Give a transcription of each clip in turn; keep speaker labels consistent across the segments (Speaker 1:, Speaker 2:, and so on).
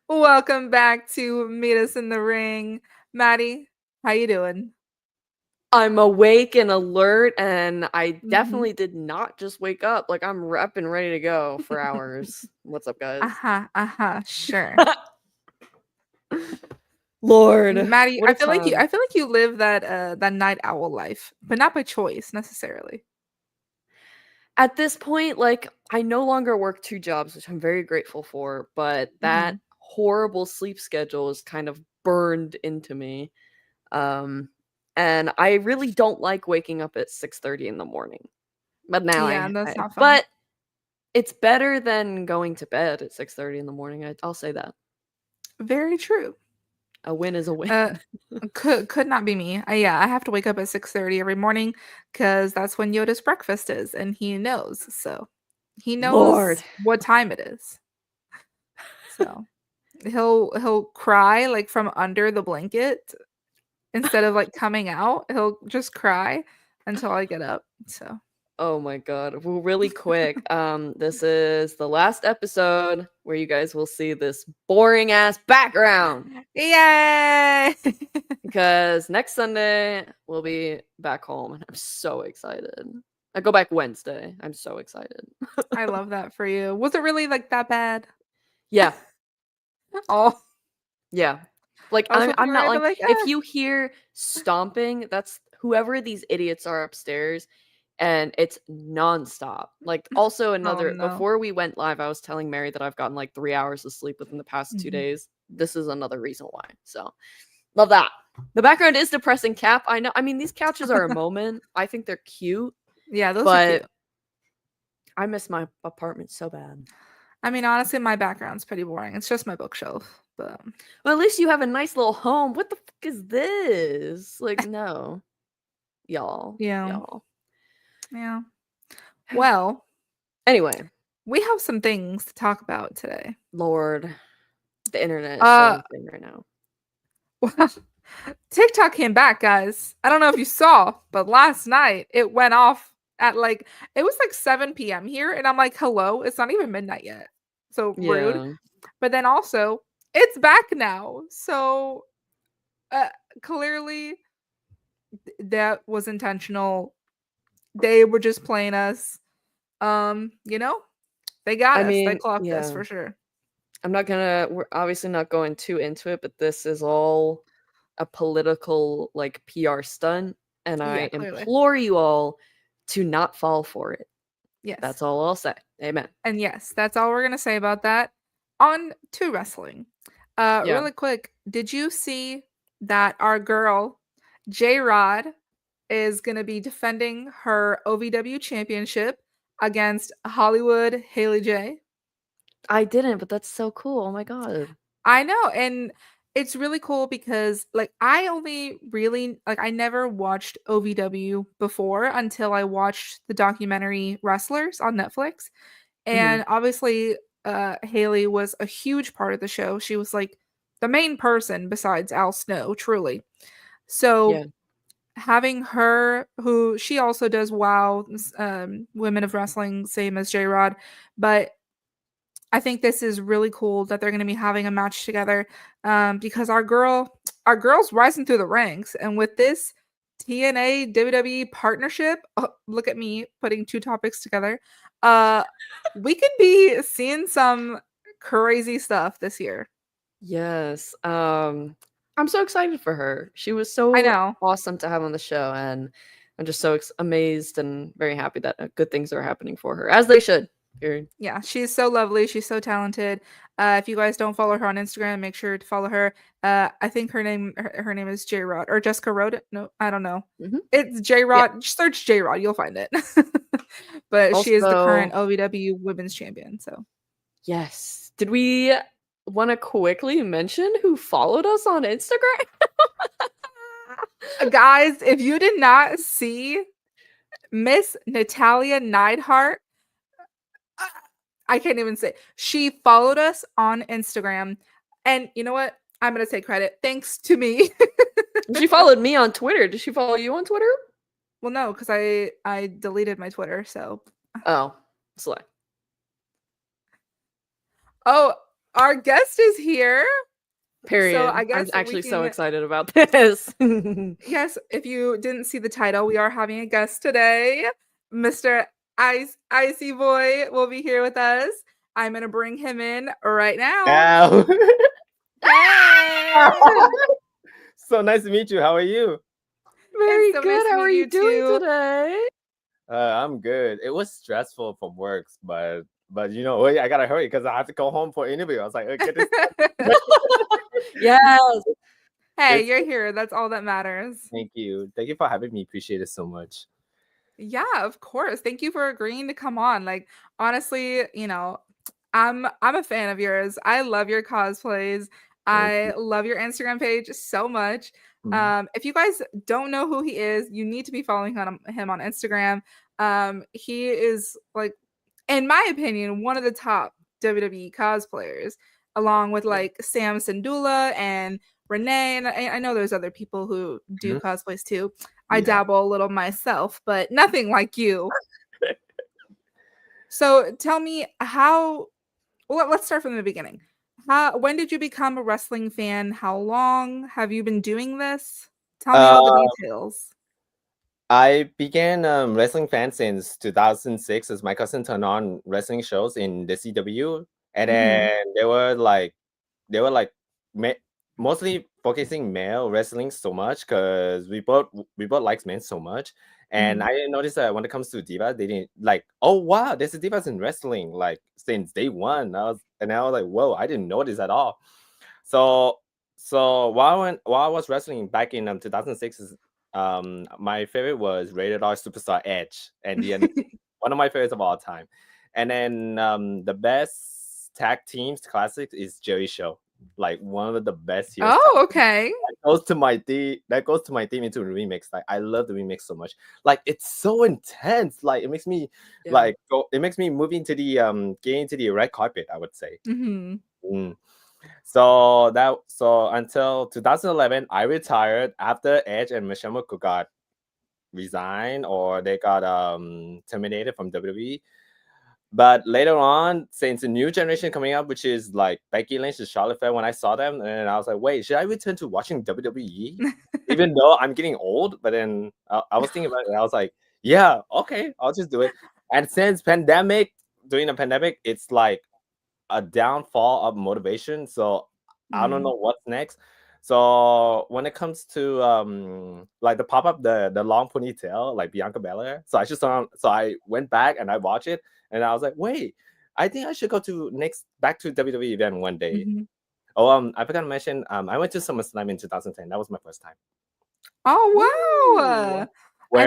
Speaker 1: Welcome back to Meet Us in the Ring. Maddie, how you doing?
Speaker 2: I'm awake and alert, and I
Speaker 1: Mhm.
Speaker 2: definitely did not just wake up. Like, I'm repping ready to go for hours. What's up, guys?
Speaker 1: Sure.
Speaker 2: Lord,
Speaker 1: Maddie,
Speaker 2: what
Speaker 1: I
Speaker 2: a
Speaker 1: feel like you
Speaker 2: time.
Speaker 1: I feel like you live that night owl life, but not by choice necessarily.
Speaker 2: At this point, like, I no longer work two jobs, which I'm very grateful for, but that
Speaker 1: Mhm.
Speaker 2: horrible sleep schedule is kind of burned into me. Um, and I really don't like waking up at 6:30 in the morning. But now
Speaker 1: Yeah, that's not fun.
Speaker 2: but it's better than going to bed at 6:30 in the morning. I'll say that.
Speaker 1: Very true.
Speaker 2: A win is a win.
Speaker 1: Uh could not be me. Yeah, I have to wake up at 6:30 every morning because that's when Yoda's breakfast is, and he knows. So he
Speaker 2: Lord.
Speaker 1: knows what time it is. So he'll cry like from under the blanket instead of like coming out. He'll just cry until I get up. So
Speaker 2: Oh my god. Well, really quick. This is the last episode where you guys will see this boring ass background.
Speaker 1: yay!
Speaker 2: Because next Sunday we'll be back home and I'm so excited. I go back Wednesday. I'm so excited.
Speaker 1: I love that for you. Was it really like that bad?
Speaker 2: Yeah.
Speaker 1: Oh,
Speaker 2: Yeah. Like
Speaker 1: I was
Speaker 2: I'm
Speaker 1: hoping
Speaker 2: I'm
Speaker 1: you were
Speaker 2: not
Speaker 1: gonna be
Speaker 2: like
Speaker 1: like,
Speaker 2: if you hear stomping, that's whoever these idiots are upstairs and it's nonstop. Like also
Speaker 1: oh
Speaker 2: another
Speaker 1: no.
Speaker 2: before we went live, I was telling Mary that I've gotten like 3 hours of sleep within the past two
Speaker 1: Mhm.
Speaker 2: days. This is another reason why. So love that. The background is depressing, Cap. I know. I mean, these couches are a moment. I think they're cute,
Speaker 1: Yeah, those are cute.
Speaker 2: but I miss my apartment so bad.
Speaker 1: I mean, honestly, my background's pretty boring. It's just my bookshelf, but
Speaker 2: Well, at least you have a nice little home. What the fuck is this? Like, no, y'all,
Speaker 1: yeah,
Speaker 2: y'all.
Speaker 1: yeah. Well,
Speaker 2: Anyway,
Speaker 1: we have some things to talk about today.
Speaker 2: Lord, the internet is so
Speaker 1: Uh,
Speaker 2: insane right now.
Speaker 1: well, TikTok came back, guys. I don't know if you saw, but last night it went off at like it was like 7 p.m. here, and I'm like, hello, it's not even midnight yet. So rude.
Speaker 2: Yeah.
Speaker 1: But then also, it's back now. So uh, clearly that was intentional. They were just playing us. You know, they got
Speaker 2: I
Speaker 1: us. They
Speaker 2: mean,
Speaker 1: clocked us
Speaker 2: yeah.
Speaker 1: for sure.
Speaker 2: We're obviously not going too into it, but this is all a political, like, PR stunt, and
Speaker 1: Yeah,
Speaker 2: I
Speaker 1: clearly.
Speaker 2: implore you all to not fall for it.
Speaker 1: Yes.
Speaker 2: That's all I'll say. Amen.
Speaker 1: And yes, that's all we're gonna say about that. On to wrestling.
Speaker 2: Yeah.
Speaker 1: Really quick, did you see that our girl J Rod is gonna be defending her OVW championship against Hollywood Haley J?
Speaker 2: I didn't, but that's so cool. Oh my god.
Speaker 1: I know, and it's really cool because like I only really like I never watched OVW before until I watched the documentary Wrestlers on Netflix.
Speaker 2: Mhm.
Speaker 1: And obviously, Haley was a huge part of the show. She was like the main person besides Al Snow, truly. So
Speaker 2: Yeah.
Speaker 1: having her, who she also does WoW, Women of Wrestling, same as J Rod, but I think this is really cool that they're going to be having a match together, because our girl's rising through the ranks, and with this TNA WWE partnership, oh, look at me putting two topics together. Uh, we could be seeing some crazy stuff this year.
Speaker 2: Yes. I'm so excited for her. She was
Speaker 1: I
Speaker 2: so
Speaker 1: know.
Speaker 2: awesome to have on the show, and I'm just so amazed and very happy that good things are happening for her, as they should. Period.
Speaker 1: Yeah, she's so lovely. She's so talented. If you guys don't follow her on Instagram, make sure to follow her. I think her name is J Rod or Jessica Rod. No, I don't know.
Speaker 2: Hmm.
Speaker 1: It's J
Speaker 2: Yeah.
Speaker 1: Rod. Search J Rod, you'll find it. But she is the current
Speaker 2: Also,
Speaker 1: OVW Women's Champion. So,
Speaker 2: yes. Did we want to quickly mention who followed us on Instagram?
Speaker 1: guys, if you did not see Miss Natalia Neidhart, uh, I can't even say she followed us on Instagram, and you know what? I'm gonna take credit. Thanks to me.
Speaker 2: She followed me on Twitter. Did she follow you on Twitter?
Speaker 1: Well, no, because I deleted my Twitter. So,
Speaker 2: Oh, slay.
Speaker 1: oh, our guest is here. So I
Speaker 2: Period. I'm
Speaker 1: guess we
Speaker 2: actually so
Speaker 1: can.
Speaker 2: excited about this.
Speaker 1: Yes, if you didn't see the title, we are having a guest today. Mr. Icy Boy will be here with us. I'm gonna bring him in right now.
Speaker 3: Now,
Speaker 1: Hey!
Speaker 3: so nice to meet you. How are you?
Speaker 2: Very
Speaker 1: It's so nice
Speaker 2: good.
Speaker 1: to
Speaker 2: How
Speaker 1: meet
Speaker 2: are you
Speaker 1: you
Speaker 2: doing
Speaker 1: too.
Speaker 2: today?
Speaker 3: I'm good. It was stressful from work, but you know, I gotta hurry because I have to go home for interview. I was like, get this.
Speaker 2: Yes.
Speaker 1: Hey,
Speaker 3: It's
Speaker 1: you're here. That's all that matters.
Speaker 3: Thank you. Thank you for having me. Appreciate it so much.
Speaker 1: Yeah, of course. Thank you for agreeing to come on. Like honestly, I'm a fan of yours. I love your cosplays.
Speaker 3: Thank you.
Speaker 1: I love your Instagram page so much.
Speaker 3: Mhm.
Speaker 1: If you guys don't know who he is, you need to be following him on Instagram. He is like, in my opinion, one of the top WWE cosplayers, along with
Speaker 2: Yeah.
Speaker 1: like Sam Sindula and Renee. And I know there's other people who do
Speaker 3: Mhm.
Speaker 1: cosplays too. I
Speaker 3: Yeah.
Speaker 1: dabble a little myself, but nothing like you. So tell me how. Well, let's start from the beginning. When did you become a wrestling fan? How long have you been doing this? Tell me all the
Speaker 3: Uh,
Speaker 1: details.
Speaker 3: I began wrestling fan since 2006 as my cousin turned on wrestling shows in the CW, and
Speaker 1: Hmm.
Speaker 3: then they were like ma- mostly focusing male wrestling so much because we both likes men so much, and
Speaker 1: Hmm.
Speaker 3: I didn't notice that when it comes to divas, they didn't like. Oh wow, there's a divas in wrestling like since day one. I was like, whoa, I didn't notice at all. So while I was wrestling back in 2006, my favorite was Rated R Superstar Edge, and one of my favorites of all time. And then the best tag teams classic is Jerry Show, like one of the best heels tag
Speaker 1: Oh,
Speaker 3: teams.
Speaker 1: okay.
Speaker 3: That goes to my theme into the remix. Like I love the remix so much. Like it's so intense. Like it makes me
Speaker 2: Yeah.
Speaker 3: it makes me move into the get into the red carpet, I would say.
Speaker 1: Hmm.
Speaker 3: Mm. So until 2011, I retired after Edge and Michelle McCool got resigned or they got terminated from WWE. But later on, since the new generation coming up, which is like Becky Lynch and Charlotte Flair, when I saw them, and I was like, wait, should I return to watching WWE? Even though I'm getting old, but then I was thinking about it, and I was like, yeah, okay, I'll just do it. And since during the pandemic, it's like a downfall of motivation. So I don't
Speaker 1: Mm.
Speaker 3: know what's next. So when it comes to like the pop up the long ponytail like Bianca Belair, so I went back and I watched it and I was like, wait, I think I should go to next back to WWE event one day.
Speaker 1: Hmm.
Speaker 3: Oh, I forgot to mention, I went to SummerSlam in 2010. That was my first time.
Speaker 1: Oh wow!
Speaker 2: Woo!
Speaker 3: Where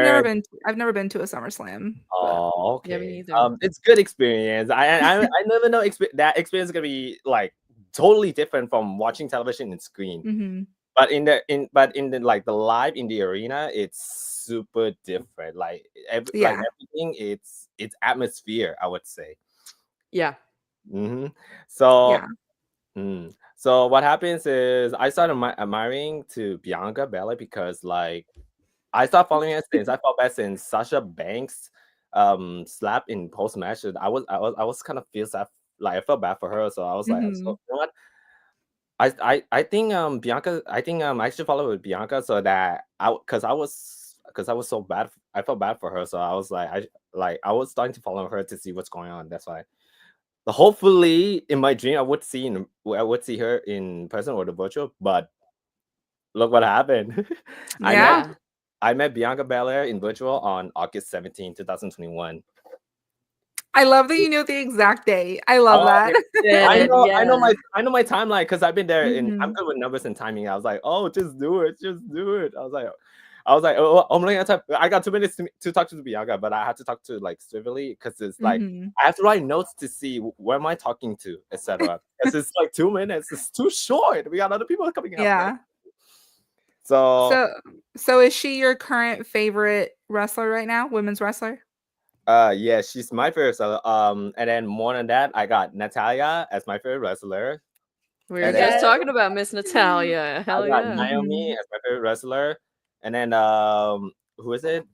Speaker 1: I've never been to a SummerSlam, but
Speaker 3: Oh,
Speaker 2: Yeah, me
Speaker 3: okay.
Speaker 2: neither.
Speaker 3: It's good experience. I never know that experience is gonna be like totally different from watching television and screen.
Speaker 1: hmm
Speaker 3: But in the like the live in the arena, it's super different. Like
Speaker 1: yeah,
Speaker 3: everything, it's atmosphere, I would say.
Speaker 2: Yeah.
Speaker 3: Hmm. So
Speaker 1: yeah.
Speaker 3: so what happens is I started admiring to Bianca Belair because like I stopped following her since I felt bad since Sasha Banks slap in post match. I was kind of feel sad, like I felt bad for her. So I was like,
Speaker 1: Hmm.
Speaker 3: so you know what? I think Bianca I think I should follow with Bianca so that because I was so bad. I felt bad for her. So I was I was starting to follow her to see what's going on. That's why. So hopefully in my dream I would see her in person or the virtual, but look what happened. I met
Speaker 1: Yeah.
Speaker 2: Yeah.
Speaker 3: I met Bianca Belair in virtual on August 17, 2021.
Speaker 1: I love that you know the exact date. I love
Speaker 3: Oh,
Speaker 1: that.
Speaker 2: Did, yeah.
Speaker 3: I know my timeline because I've been there and I'm
Speaker 1: Hmm.
Speaker 3: good with numbers and timing. I was like, oh, just do it, just do it. I was like, I'm looking at time. I got 2 minutes to talk to Bianca, but I had to talk to like civilly because it's like
Speaker 1: Hmm.
Speaker 3: I have to write notes to see where am I talking to, etc. Because it's like 2 minutes. It's too short. We got other people coming up next.
Speaker 1: Yeah.
Speaker 3: So
Speaker 1: So, so is she your current favorite wrestler right now? Women's wrestler?
Speaker 3: yeah, she's my favorite wrestler. And then more than that, I got Natalia as my favorite wrestler.
Speaker 2: We were
Speaker 3: And then
Speaker 2: just
Speaker 1: Yes.
Speaker 2: talking about Miss Natalia.
Speaker 3: I
Speaker 2: Hell
Speaker 3: got
Speaker 2: yeah.
Speaker 3: Naomi
Speaker 1: Hmm.
Speaker 3: as my favorite wrestler. And then who is it?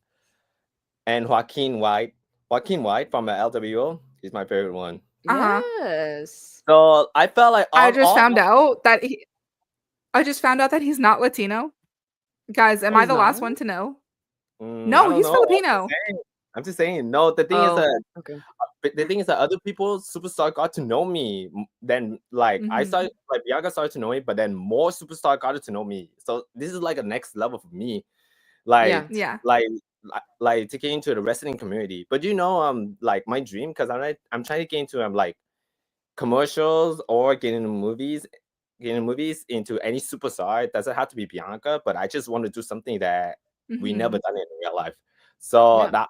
Speaker 3: And Joaquin White. Joaquin White from the LWO. He's my favorite one.
Speaker 1: Uh-huh.
Speaker 2: Yes.
Speaker 3: So I felt like
Speaker 1: I just found out that he's not Latino. Guys, am
Speaker 2: Oh,
Speaker 1: I
Speaker 2: he's
Speaker 1: the last
Speaker 2: not?
Speaker 1: one to know?
Speaker 3: I
Speaker 1: No,
Speaker 3: don't
Speaker 1: he's
Speaker 3: know.
Speaker 1: Filipino.
Speaker 3: I'm just saying. No, the thing is
Speaker 2: Oh,
Speaker 3: that
Speaker 2: okay.
Speaker 3: other people superstar got to know me. Then like I
Speaker 1: Mhm.
Speaker 3: started like Bianca started to know me, but then more superstar got to know me. So this is like a next level for me.
Speaker 2: Yeah.
Speaker 3: Like
Speaker 1: Yeah.
Speaker 3: like to get into the wrestling community. But like my dream, because I'm trying to get into like commercials or getting movies into any superstar. It doesn't have to be Bianca, but I just want to do something that we never
Speaker 1: Mhm.
Speaker 3: done in real life. So
Speaker 2: Yeah.
Speaker 3: that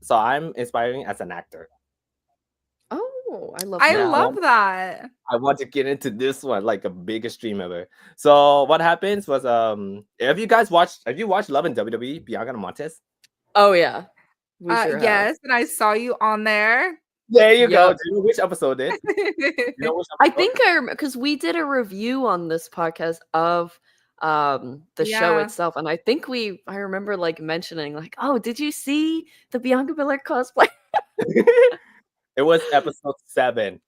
Speaker 3: so I'm inspiring as an actor.
Speaker 2: Oh, I love
Speaker 1: I
Speaker 2: that.
Speaker 1: love
Speaker 3: Now
Speaker 1: that.
Speaker 3: I want to get into this one, like a biggest dream ever. So what happens was have you watched Love and WWE, Bianca and Montez?
Speaker 2: Oh, yeah. We sure have.
Speaker 1: Yes, and I saw you on there.
Speaker 3: There you go.
Speaker 2: Yep.
Speaker 3: Do you know which episode it? You know which
Speaker 2: I
Speaker 3: episode?
Speaker 2: think because we did a review on this podcast of the show
Speaker 1: Yeah.
Speaker 2: itself, and I remember like mentioning like, oh, did you see the Bianca Belair cosplay?
Speaker 3: It was episode 7.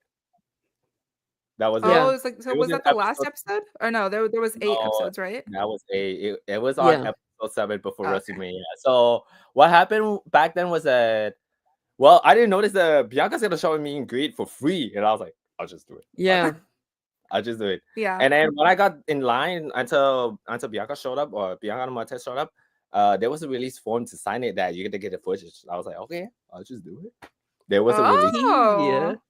Speaker 3: That was it.
Speaker 1: Oh,
Speaker 2: Yeah.
Speaker 1: it's like, so
Speaker 3: It was
Speaker 1: was
Speaker 3: in
Speaker 1: that the last
Speaker 3: episode
Speaker 1: episode? Or no, there was 8
Speaker 3: No,
Speaker 1: episodes, right?
Speaker 3: that was it was on
Speaker 2: Yeah.
Speaker 3: episode 7 before
Speaker 1: Oh, okay.
Speaker 3: WrestleMania. So what happened back then was that I didn't notice that Bianca's gonna show me and greet for free, and I was like, I'll just do it.
Speaker 2: Yeah.
Speaker 3: I'll just do it.
Speaker 1: Yeah.
Speaker 3: And then when I got in line until Bianca showed up or Bianca and Montez showed up, there was a release form to sign it that you get to get the footage. I was like, okay, I'll just do it. There was a release.
Speaker 2: Yeah.
Speaker 1: Oh,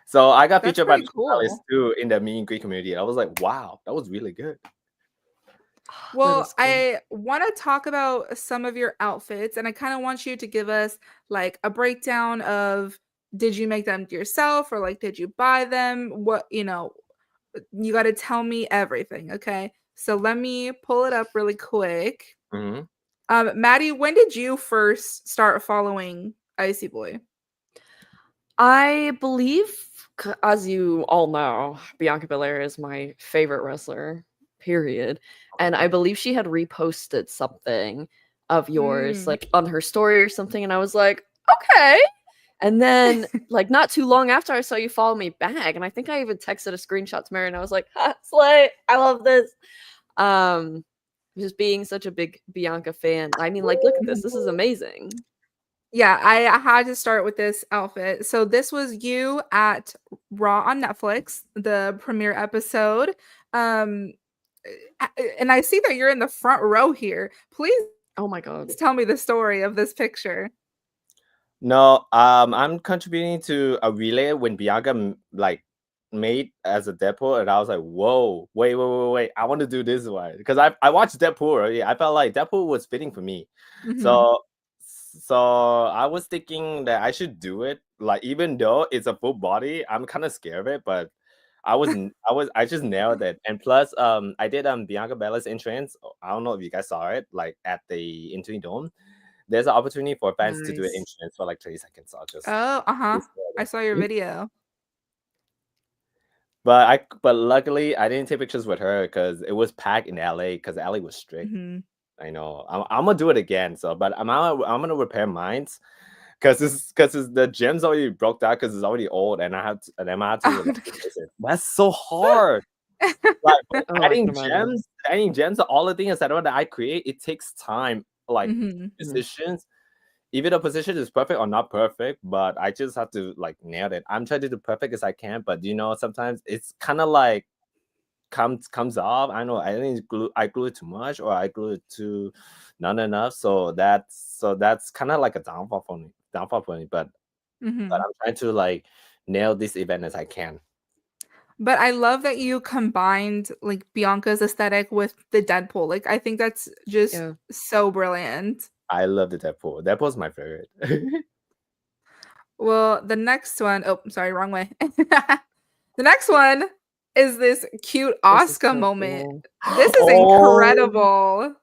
Speaker 3: So I got
Speaker 1: that's
Speaker 3: featured by the
Speaker 1: pretty cool.
Speaker 3: too in the meet and greet community. I was like, wow, that was really good.
Speaker 2: That
Speaker 1: Well,
Speaker 2: is cool.
Speaker 1: I want to talk about some of your outfits, and I kind of want you to give us like a breakdown of, did you make them yourself, or like did you buy them? What, you got to tell me everything, okay? So let me pull it up really quick.
Speaker 3: hmm
Speaker 1: Maddie, when did you first start following Icy Boy?
Speaker 2: I believe, as you all know, Bianca Belair is my favorite wrestler, period. And I believe she had reposted something of yours,
Speaker 1: Mm.
Speaker 2: like on her story or something. And I was like, okay. And then, like, not too long after I saw you follow me back, and I think I even texted a screenshot to Mary, and I was like, ha, slay, I love this. Just being such a big Bianca fan. I mean, like, look at this. This is amazing.
Speaker 1: Yeah, I had to start with this outfit. So this was you at Raw on Netflix, the premiere episode. And I see that you're in the front row here. Please
Speaker 2: Oh my god.
Speaker 1: tell me the story of this picture.
Speaker 3: No, I'm contributing to a relay when Bianca like made as a Deadpool, and I was like, whoa, wait, I want to do this one because I watched Deadpool already. I felt like Deadpool was fitting for me,
Speaker 1: Mhm.
Speaker 3: so I was thinking that I should do it. Like even though it's a full body, I'm kind of scared of it, but I just nailed it. And plus, I did Bianca Belair's entrance. I don't know if you guys saw it, like at the Infinity Dome. There's an opportunity for fans to do an
Speaker 2: Nice.
Speaker 3: entrance for like 30 seconds. So I'll just
Speaker 1: Oh, uh-huh.
Speaker 3: just nailed
Speaker 1: I
Speaker 3: it.
Speaker 1: saw your video.
Speaker 3: But luckily I didn't take pictures with her because it was packed in LA because LA was strict.
Speaker 1: Mhm.
Speaker 3: I know. I'm gonna do it again. So, but I'm gonna repair mines because the gem's already broke down because it's already old, and I had to
Speaker 1: Oh,
Speaker 3: like, replace it. That's so hard. Like
Speaker 2: Oh, I can imagine.
Speaker 3: adding gems to all the things that I create, it takes time. Like
Speaker 1: Mhm.
Speaker 3: positions, even the position is perfect or not perfect, but I just have to like nail it. I'm trying to do perfect as I can, but sometimes it's kind of like comes off. I know I think I glue it too much or I glue it too not enough. So that's kind of like a downfall for me. But
Speaker 1: Mhm.
Speaker 3: I'm trying to like nail this event as I can.
Speaker 1: But I love that you combined like Bianca's aesthetic with the Deadpool. Like I think that's just
Speaker 2: Yeah.
Speaker 1: so brilliant.
Speaker 3: I love the Deadpool. Deadpool's my favorite.
Speaker 1: Well, the next one, oh, sorry, wrong way. The next one is this cute
Speaker 2: This is
Speaker 1: Oscar
Speaker 2: so
Speaker 1: moment.
Speaker 2: cool.
Speaker 1: This is incredible.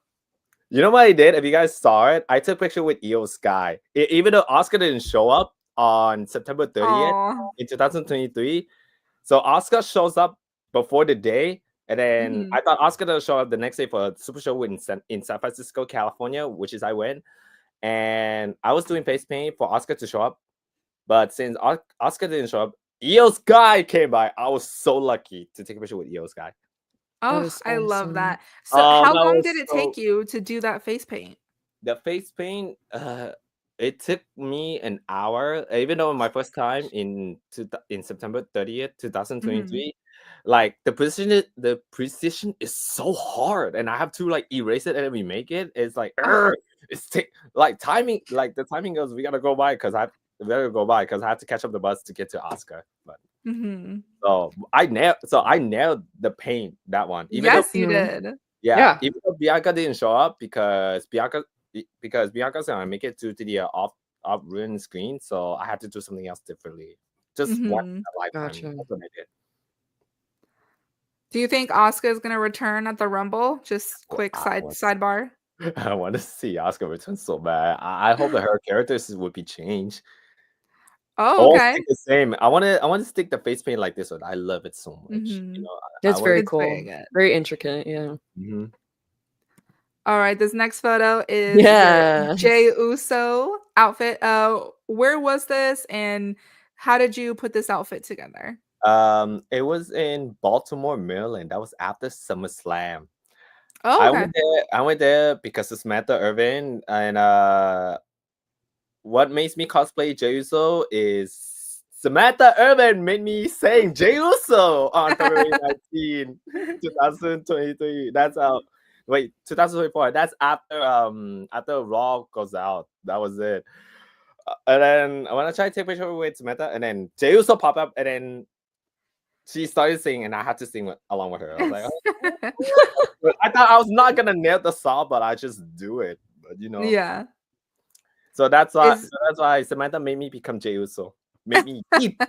Speaker 3: You know what I did? If you guys saw it, I took a picture with Io Sky. Even though Oscar didn't show up on September 30th
Speaker 1: Aw.
Speaker 3: in 2023, so Oscar shows up before the day, and then
Speaker 1: Mhm.
Speaker 3: I thought Oscar would show up the next day for a super show in San Francisco, California, which is I went, and I was doing face paint for Oscar to show up. But since Oscar didn't show up, Io Sky came by. I was so lucky to take a picture with Io Sky.
Speaker 1: Oh,
Speaker 2: is
Speaker 1: I love
Speaker 2: awesome.
Speaker 1: that. So how
Speaker 3: That
Speaker 1: long
Speaker 3: was
Speaker 1: did it
Speaker 3: so.
Speaker 1: take you to do that face paint?
Speaker 3: The face paint, it took me an hour. Even though my first time in September 30th, 2023, like the precision is so hard, and I have to like erase it and then remake it. It's like it's like timing, like the timing goes. We gotta go by because I have to catch up the bus to get to Oscar. But so I nailed the paint that one. Even though
Speaker 1: Yes, you did.
Speaker 2: Yeah.
Speaker 3: even though Bianca didn't show up because Bianca's gonna make it to the off ruin screen, so I had to do something else differently. Just one in a lifetime.
Speaker 2: Gotcha.
Speaker 3: That's what I did.
Speaker 1: Do you think Asuka is gonna return at the Rumble? Just quick sidebar.
Speaker 3: I want to see Asuka return so bad. I hope that her characters would be changed.
Speaker 1: Oh,
Speaker 3: Or
Speaker 1: okay.
Speaker 3: stick the same. I want to stick the face paint like this one. I love it so much. You know,
Speaker 2: That's very
Speaker 1: It's
Speaker 2: cool.
Speaker 1: very good.
Speaker 2: Very intricate. Yeah.
Speaker 1: All right, this next photo is
Speaker 2: Yes.
Speaker 1: Jey Uso outfit. Where was this, and how did you put this outfit together?
Speaker 3: It was in Baltimore, Maryland. That was after SummerSlam.
Speaker 1: Oh, okay.
Speaker 3: I went there because of Samantha Irvin, and what makes me cosplay Jey Uso is Samantha Irvin made me saying Jey Uso on February 19, 2023. That's 2024. That's after Raw goes out. That was it. And then when I tried to take a picture with Samantha, and then Jey Uso popped up, and then she started singing, and I had to sing along with her. I was like, oh. I thought I was not gonna nail the song, but I just do it. But you know,
Speaker 1: Yeah.
Speaker 3: So that's why Samantha made me become Jey Uso. Made me eat.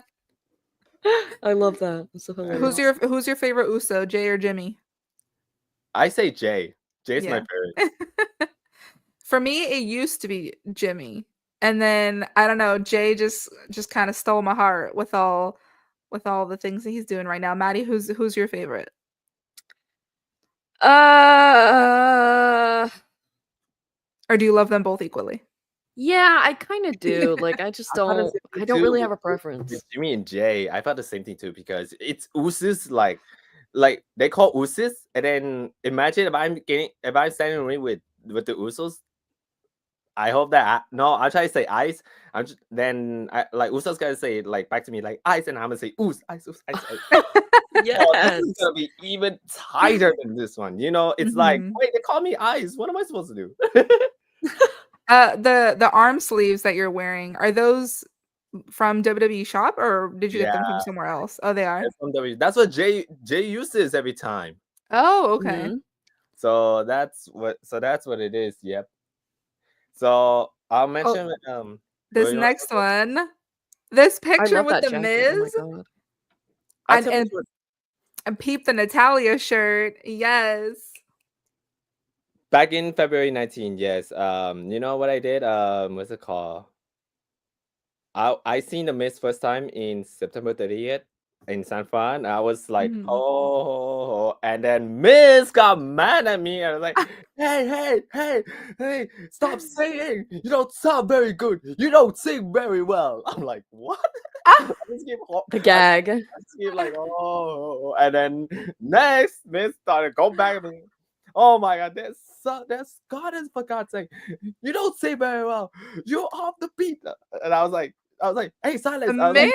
Speaker 2: I love that. It's so hilarious.
Speaker 1: Who's your favorite Uso, Jay or Jimmy?
Speaker 3: I say Jay. Jay's my favorite.
Speaker 1: For me, it used to be Jimmy, and then I don't know. Jay just kind of stole my heart with all the things that he's doing right now. Maddie, who's your favorite?
Speaker 2: Or
Speaker 1: do you love them both equally?
Speaker 2: Yeah, I kind of do. Like, I just don't. I don't really have a preference.
Speaker 3: With Jimmy and Jay, I felt the same thing too because it's Usos like they call Usos, and then imagine if I'm standing in the ring with the Usos. I hope that I'm trying to say ice. Then Usos gonna say like back to me like ice, and I'm gonna say ice.
Speaker 2: Yes.
Speaker 3: This is gonna be even tighter than this one. You know, it's like wait, they call me ice. What am I supposed to do?
Speaker 1: The arm sleeves that you're wearing, are those from WWE shop or did you get them from somewhere else? Oh, they are.
Speaker 3: From WWE. That's what Jay uses every time.
Speaker 1: Oh, okay.
Speaker 3: So that's what it is. Yep. So I'll mention
Speaker 1: this next one. This picture with the
Speaker 2: jacket.
Speaker 1: Miz.
Speaker 2: Oh my God.
Speaker 1: And peep the Natalia shirt. Yes.
Speaker 3: Back in February 19, yes. You know what I did? What's it called? I seen the Miz first time in September 30th in San Fran. I was like, oh, and then Miz got mad at me. And I was like, hey, stop singing. You don't sound very good. You don't sing very well. I'm like, what?
Speaker 2: The gag.
Speaker 3: I just keep like, oh, and then next Miz started go back and oh my God, that's goddess for God's sake. You don't say very well. You're off the beat. And I was like, hey, silence. I was like,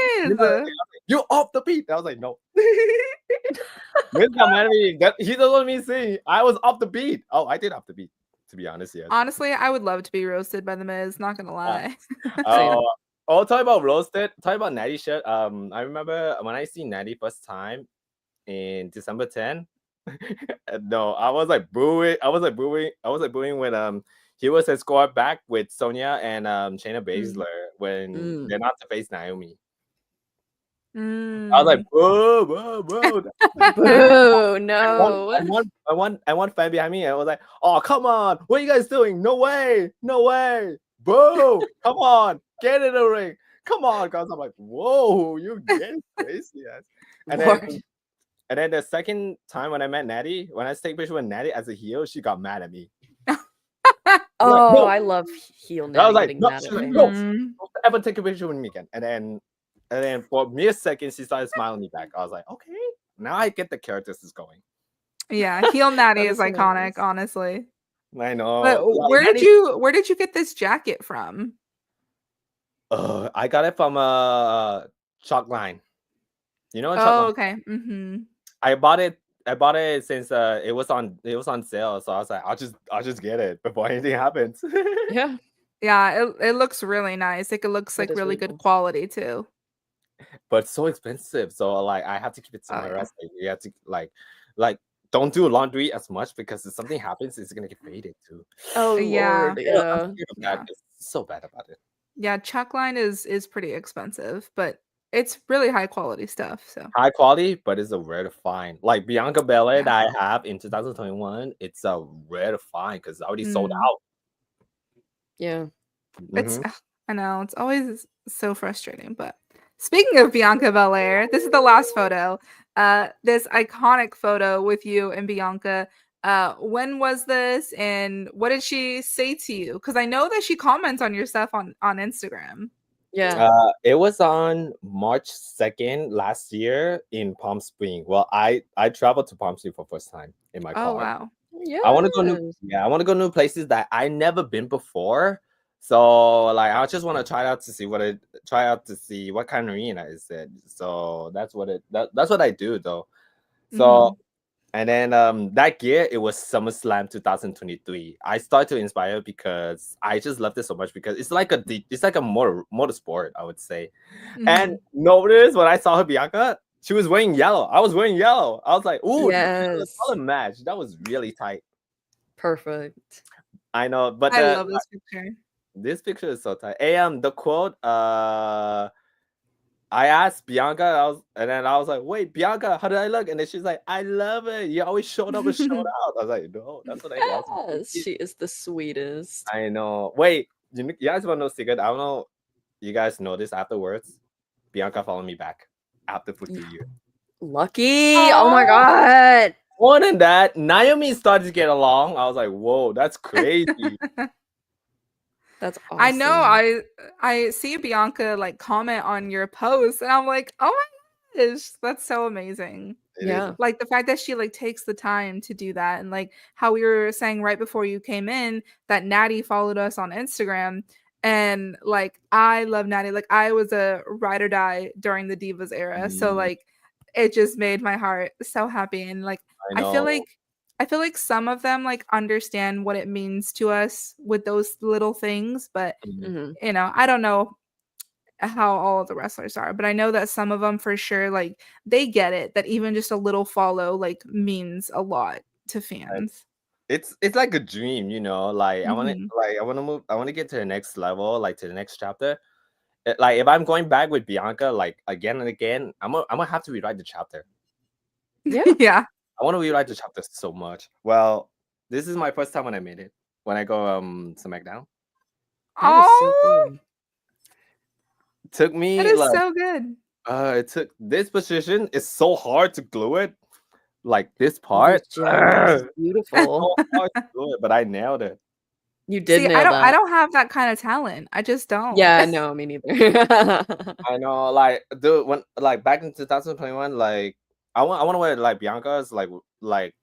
Speaker 3: you're off the beat. I was like, no. Miz got mad at me. He doesn't want me to sing. I was off the beat. Oh, I did off the beat, to be honest, yes.
Speaker 1: Honestly, I would love to be roasted by the Miz, not gonna lie.
Speaker 3: Talk about roasted. Talk about Natty shirt. I remember when I seen Natty first time in December 10. No, I was like booing when he was escorted back with Sonya and Shayna Baszler when they're not to face Naomi. I was like, boo.
Speaker 2: Boo, no.
Speaker 3: I want fan behind me. I was like, oh, come on. What are you guys doing? No way. Boo. Come on. Get in the ring. Come on, guys. I'm like, whoa, you're getting crazy. And then the second time when I met Natty, when I take a picture with Natty as a heel, she got mad at me.
Speaker 2: Oh, I love heel Natty.
Speaker 3: I was like,
Speaker 2: getting mad at me.
Speaker 3: no, ever take a picture with me again. And then for me a second, she started smiling me back. I was like, okay, now I get the characters is going.
Speaker 1: Yeah, heel Natty
Speaker 2: That
Speaker 1: is
Speaker 2: is
Speaker 1: iconic,
Speaker 2: hilarious.
Speaker 1: honestly.
Speaker 3: I know.
Speaker 1: But
Speaker 3: Like,
Speaker 1: where did you get this jacket from?
Speaker 3: I got it from Chalk Line. You know, Chalk
Speaker 1: Oh,
Speaker 3: Line.
Speaker 1: okay. Mm-hmm.
Speaker 3: I bought it since it was on sale. So I was like, I'll just get it before anything happens.
Speaker 2: Yeah,
Speaker 1: Yeah, it looks really nice. Like it looks
Speaker 2: that
Speaker 1: like
Speaker 2: is
Speaker 1: really
Speaker 2: really
Speaker 1: good
Speaker 2: cool.
Speaker 1: quality too.
Speaker 3: But it's so expensive. So like I have to keep it
Speaker 1: Oh,
Speaker 3: somewhere
Speaker 1: yeah.
Speaker 3: else. Like, you have to like don't do laundry as much because if something happens, it's gonna get faded too.
Speaker 2: Oh
Speaker 1: Yeah.
Speaker 2: Lord,
Speaker 3: I'm
Speaker 2: yeah.
Speaker 3: scared of that.
Speaker 1: Yeah.
Speaker 3: It's so bad about it.
Speaker 1: Yeah, Chuck line is pretty expensive, but it's really high quality stuff. So
Speaker 3: High quality, but it's a rare to find. Like Bianca Belair
Speaker 1: yeah.
Speaker 3: that I have in 2021, it's a rare to find because it's already sold
Speaker 1: Mm.
Speaker 3: out.
Speaker 2: Yeah.
Speaker 1: It's
Speaker 3: Mhm.
Speaker 1: I know it's always so frustrating. But speaking of Bianca Belair, this is the last photo. This iconic photo with you and Bianca. When was this, and what did she say to you? Because I know that she comments on your stuff on Instagram.
Speaker 2: Yeah.
Speaker 3: It was on March 2nd last year in Palm Springs. Well, I traveled to Palm Springs for first time in my
Speaker 1: Oh
Speaker 3: car.
Speaker 1: wow.
Speaker 3: I want to go
Speaker 2: Yes.
Speaker 3: I want to go new places that I never been before. So like I just want to try out to see what kind of arena is it. So that's what I do though. So
Speaker 1: Mhm.
Speaker 3: and then that year it was SummerSlam 2023. I started to inspire because I just loved it so much because it's like a motorsport, I would say. And
Speaker 1: Mhm.
Speaker 3: notice when I saw her Bianca, she was wearing yellow. I was wearing yellow. I was like, ooh,
Speaker 2: Yes.
Speaker 3: color match. That was really tight.
Speaker 2: Perfect.
Speaker 3: I know, but
Speaker 1: I love this picture.
Speaker 3: this picture is so tight. Hey, the quote, I asked Bianca, and then I was like, wait, Bianca, how did I look? And then she's like, I love it. You always showed up and showed out. I was like, no, that's what I want.
Speaker 2: Yes, she is the sweetest.
Speaker 3: I know. Wait, you guys want to know a secret? I don't know. You guys know this afterwards. Bianca followed me back after for 2 years.
Speaker 2: Lucky. Oh my god.
Speaker 3: More than that, Naomi started to get along. I was like, whoa, that's crazy.
Speaker 2: That's awesome.
Speaker 1: I know. I see Bianca like comment on your post, and I'm like, oh my gosh, that's so amazing.
Speaker 3: It is.
Speaker 2: Yeah.
Speaker 1: Like the fact that she like takes the time to do that, and like how we were saying right before you came in that Natty followed us on Instagram, and like I love Natty. Like I was a ride or die during the Divas era, so like it just made my heart so happy, and like
Speaker 3: I
Speaker 1: I feel
Speaker 3: know.
Speaker 1: like some of them like understand what it means to us with those little things, but
Speaker 2: Mhm.
Speaker 1: you know, I don't know how all of the wrestlers are, but I know that some of them for sure like they get it that even just a little follow like means a lot to fans.
Speaker 3: It's like a dream, you know. Like I want to
Speaker 1: Mhm.
Speaker 3: move. I want to get to the next level, like to the next chapter. Like if I'm going back with Bianca, like again and again, I'm gonna have to rewrite the chapter.
Speaker 2: Yeah.
Speaker 1: Yeah.
Speaker 3: I want to rewrite the chapter so much. Well, this is my first time when I made it. When I go SmackDown,
Speaker 2: That is so
Speaker 1: Oh,
Speaker 2: cool.
Speaker 3: took
Speaker 1: that
Speaker 3: me
Speaker 1: is
Speaker 3: like
Speaker 1: so good.
Speaker 3: it took this position. It's so hard to glue it. Like this
Speaker 2: All those
Speaker 3: part,
Speaker 2: gems. It's
Speaker 3: so
Speaker 2: beautiful.
Speaker 3: hard to glue it, but I nailed it.
Speaker 2: You did
Speaker 1: See,
Speaker 2: nail
Speaker 1: I
Speaker 2: that.
Speaker 1: don't have that kind of talent. I just don't.
Speaker 2: Yeah, no, me neither.
Speaker 3: I know, like, dude, when like back in 2021, like I want to wear like Bianca's like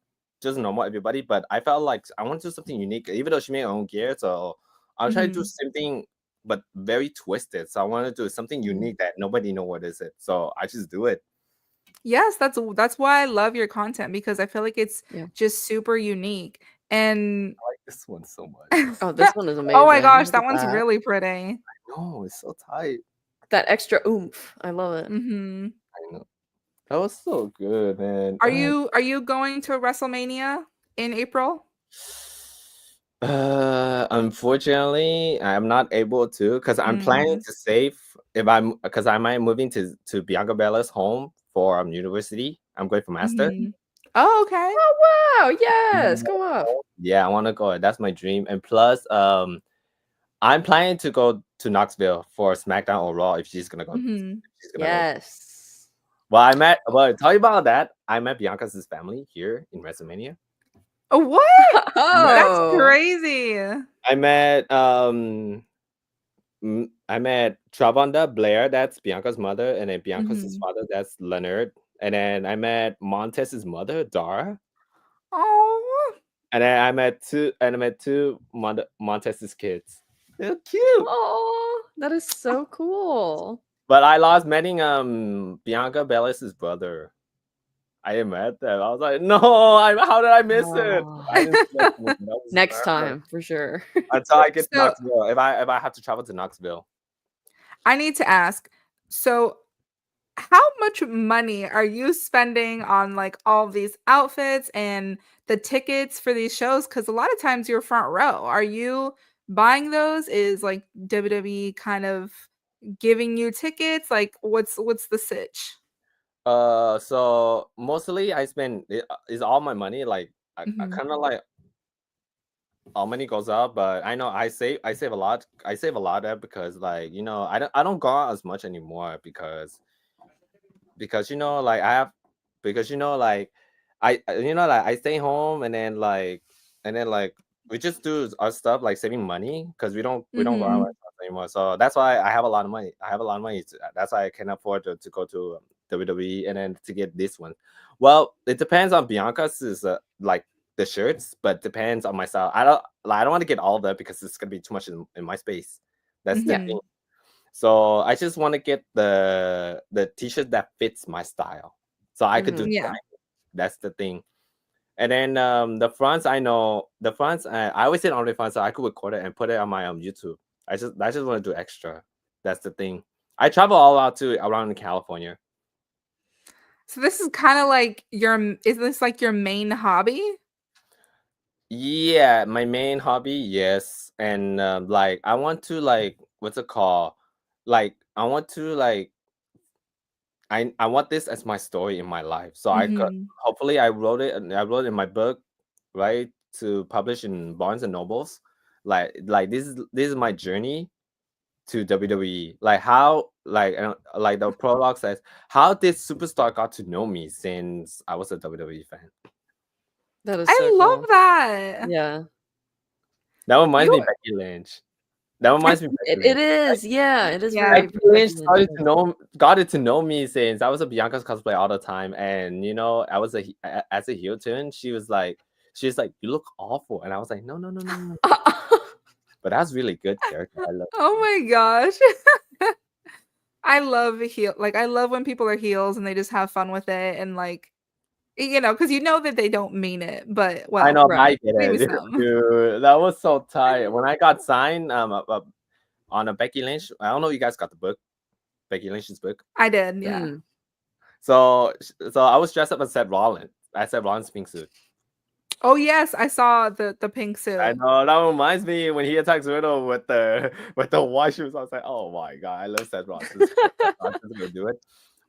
Speaker 3: just normal everybody, but I felt like I want to do something unique, even though she made her own gear. So I'll try to do
Speaker 1: Mhm.
Speaker 3: something, but very twisted. So I want to do something unique that nobody know what is it. So I just do it.
Speaker 1: Yes, that's why I love your content because I feel like it's
Speaker 2: Yeah.
Speaker 1: just super unique. And
Speaker 3: I like this one so much.
Speaker 2: Oh, this one is amazing.
Speaker 1: oh my gosh,
Speaker 2: Look
Speaker 1: that
Speaker 2: at
Speaker 1: one's
Speaker 2: that.
Speaker 1: really pretty.
Speaker 3: No, it's so tight.
Speaker 2: That extra oomph. I love it.
Speaker 1: Mhm.
Speaker 3: I know. That was so good, man.
Speaker 1: Are you going to WrestleMania in April?
Speaker 3: Unfortunately, I'm not able to because I'm planning
Speaker 1: Mm.
Speaker 3: to save because I might moving to Bianca Belair's home for university. I'm going for master.
Speaker 1: Mhm. Oh, okay.
Speaker 2: Oh wow, yes, go off.
Speaker 3: Yeah, I want to go. That's my dream. And plus, I'm planning to go to Knoxville for SmackDown or Raw if she's gonna go.
Speaker 1: Mhm.
Speaker 3: She's gonna go.
Speaker 2: Yes.
Speaker 3: Well, tell you about that. I met Bianca's family here in WrestleMania.
Speaker 1: Oh, what? That's
Speaker 2: Oh.
Speaker 1: crazy.
Speaker 3: I met I met Travanda Blair, that's Bianca's mother, and then Bianca's
Speaker 1: Mhm.
Speaker 3: father, that's Leonard. And then I met Montez's mother, Dara.
Speaker 1: Oh.
Speaker 3: And then I met two Montez's kids. They're cute.
Speaker 2: Oh, that is so cool.
Speaker 3: But I lost meeting Bianca Bellis's brother. I didn't met them. I was like, no, how did I miss it?
Speaker 2: Oh.
Speaker 3: I didn't see that movie. That was
Speaker 2: Next
Speaker 3: bad.
Speaker 2: time, for sure.
Speaker 3: Until I get to
Speaker 1: So
Speaker 3: Knoxville. If I have to travel to Knoxville.
Speaker 1: I need to ask. So how much money are you spending on like all these outfits and the tickets for these shows? Because a lot of times you're front row. Are you buying those? Is like WWE kind of giving you tickets? Like what's the sitch?
Speaker 3: So mostly I spend is all my money. Like I
Speaker 1: Mhm.
Speaker 3: kind of like all money goes out, but I know I save a lot. I save a lot there because like I don't go out as much anymore because like I have because like like I stay home and then like we just do our stuff like saving money because we don't go out
Speaker 1: Mhm.
Speaker 3: like that anymore. So that's why I have a lot of money. I have a lot of money. That's why I can afford to go to WWE and then to get this one. Well, it depends on Bianca's is like the shirts, but depends on myself. I don't want to get all of that because it's gonna be too much in my space. That's the
Speaker 2: Yeah.
Speaker 3: thing.
Speaker 1: Mhm.
Speaker 3: So I just want to get the t-shirt that fits my style, so I could do
Speaker 2: Mhm.
Speaker 1: Yeah.
Speaker 3: that's the thing. And then the fronts, I know the fronts. I always sit on the front, so I could record it and put it on my YouTube. I just want to do extra. That's the thing. I travel all out to around in California.
Speaker 1: So this is kind of like is this like your main hobby?
Speaker 3: Yeah, my main hobby, yes, and like I want to like what's it called? Like I want to like I want this as my story in my life. So I could
Speaker 1: Mhm.
Speaker 3: hopefully I wrote it in my book, right? To publish in Barnes and Nobles. Like this is my journey to WWE. Like how like the prologue says, how did superstar got to know me since I was a WWE fan?
Speaker 2: That is so
Speaker 1: I love
Speaker 2: cool.
Speaker 1: that.
Speaker 2: Yeah.
Speaker 3: That reminds me
Speaker 1: You
Speaker 3: of Becky Lynch. That reminds me of Becky
Speaker 2: It
Speaker 3: Lynch.
Speaker 2: is, yeah, it is
Speaker 1: yeah.
Speaker 2: very
Speaker 3: Becky Lynch
Speaker 2: Becky Lynch.
Speaker 3: got it to know me since I was a Bianca's cosplay all the time, and I was as a heel turn. She's like, you look awful, and I was like, no, no, no, no, no. But that's really good character. I love
Speaker 1: Oh my gosh. I love I love when people are heels and they just have fun with it and like because you know that they don't mean it, but
Speaker 3: I
Speaker 1: well,
Speaker 3: know, but I
Speaker 2: Right.
Speaker 3: get
Speaker 1: maybe
Speaker 3: it,
Speaker 1: some.
Speaker 3: dude. That was so tight. When I got signed on a Becky Lynch, I don't know if you guys got the book, Becky Lynch's book.
Speaker 1: I did, yeah.
Speaker 2: Mm.
Speaker 3: So I was dressed up as Seth Rollins. I Seth Rollins pink suit.
Speaker 1: Oh yes, I saw the pink
Speaker 3: I
Speaker 1: suit.
Speaker 3: know that reminds me when he attacks Riddle with the white shoes. I was like, oh my god, I love Seth Rollins. I'm just gonna do it.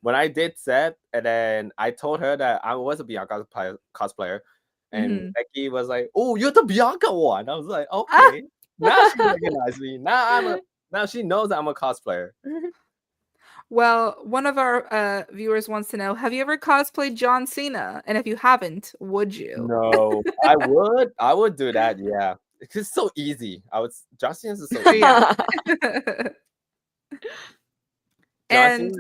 Speaker 3: When I did Seth, and then I told her that I was a Bianca cosplayer, and
Speaker 1: Mhm.
Speaker 3: Becky was like, "Oh, you're the Bianca one." I was like,
Speaker 1: Ah!
Speaker 3: "Okay." Now she recognized me. Now she knows I'm a cosplayer.
Speaker 1: Well, one of our viewers wants to know, have you ever cosplayed John Cena? And if you haven't, would you?
Speaker 3: No, I would do that. Yeah, it's so easy. Justin is so easy.
Speaker 1: Yeah. And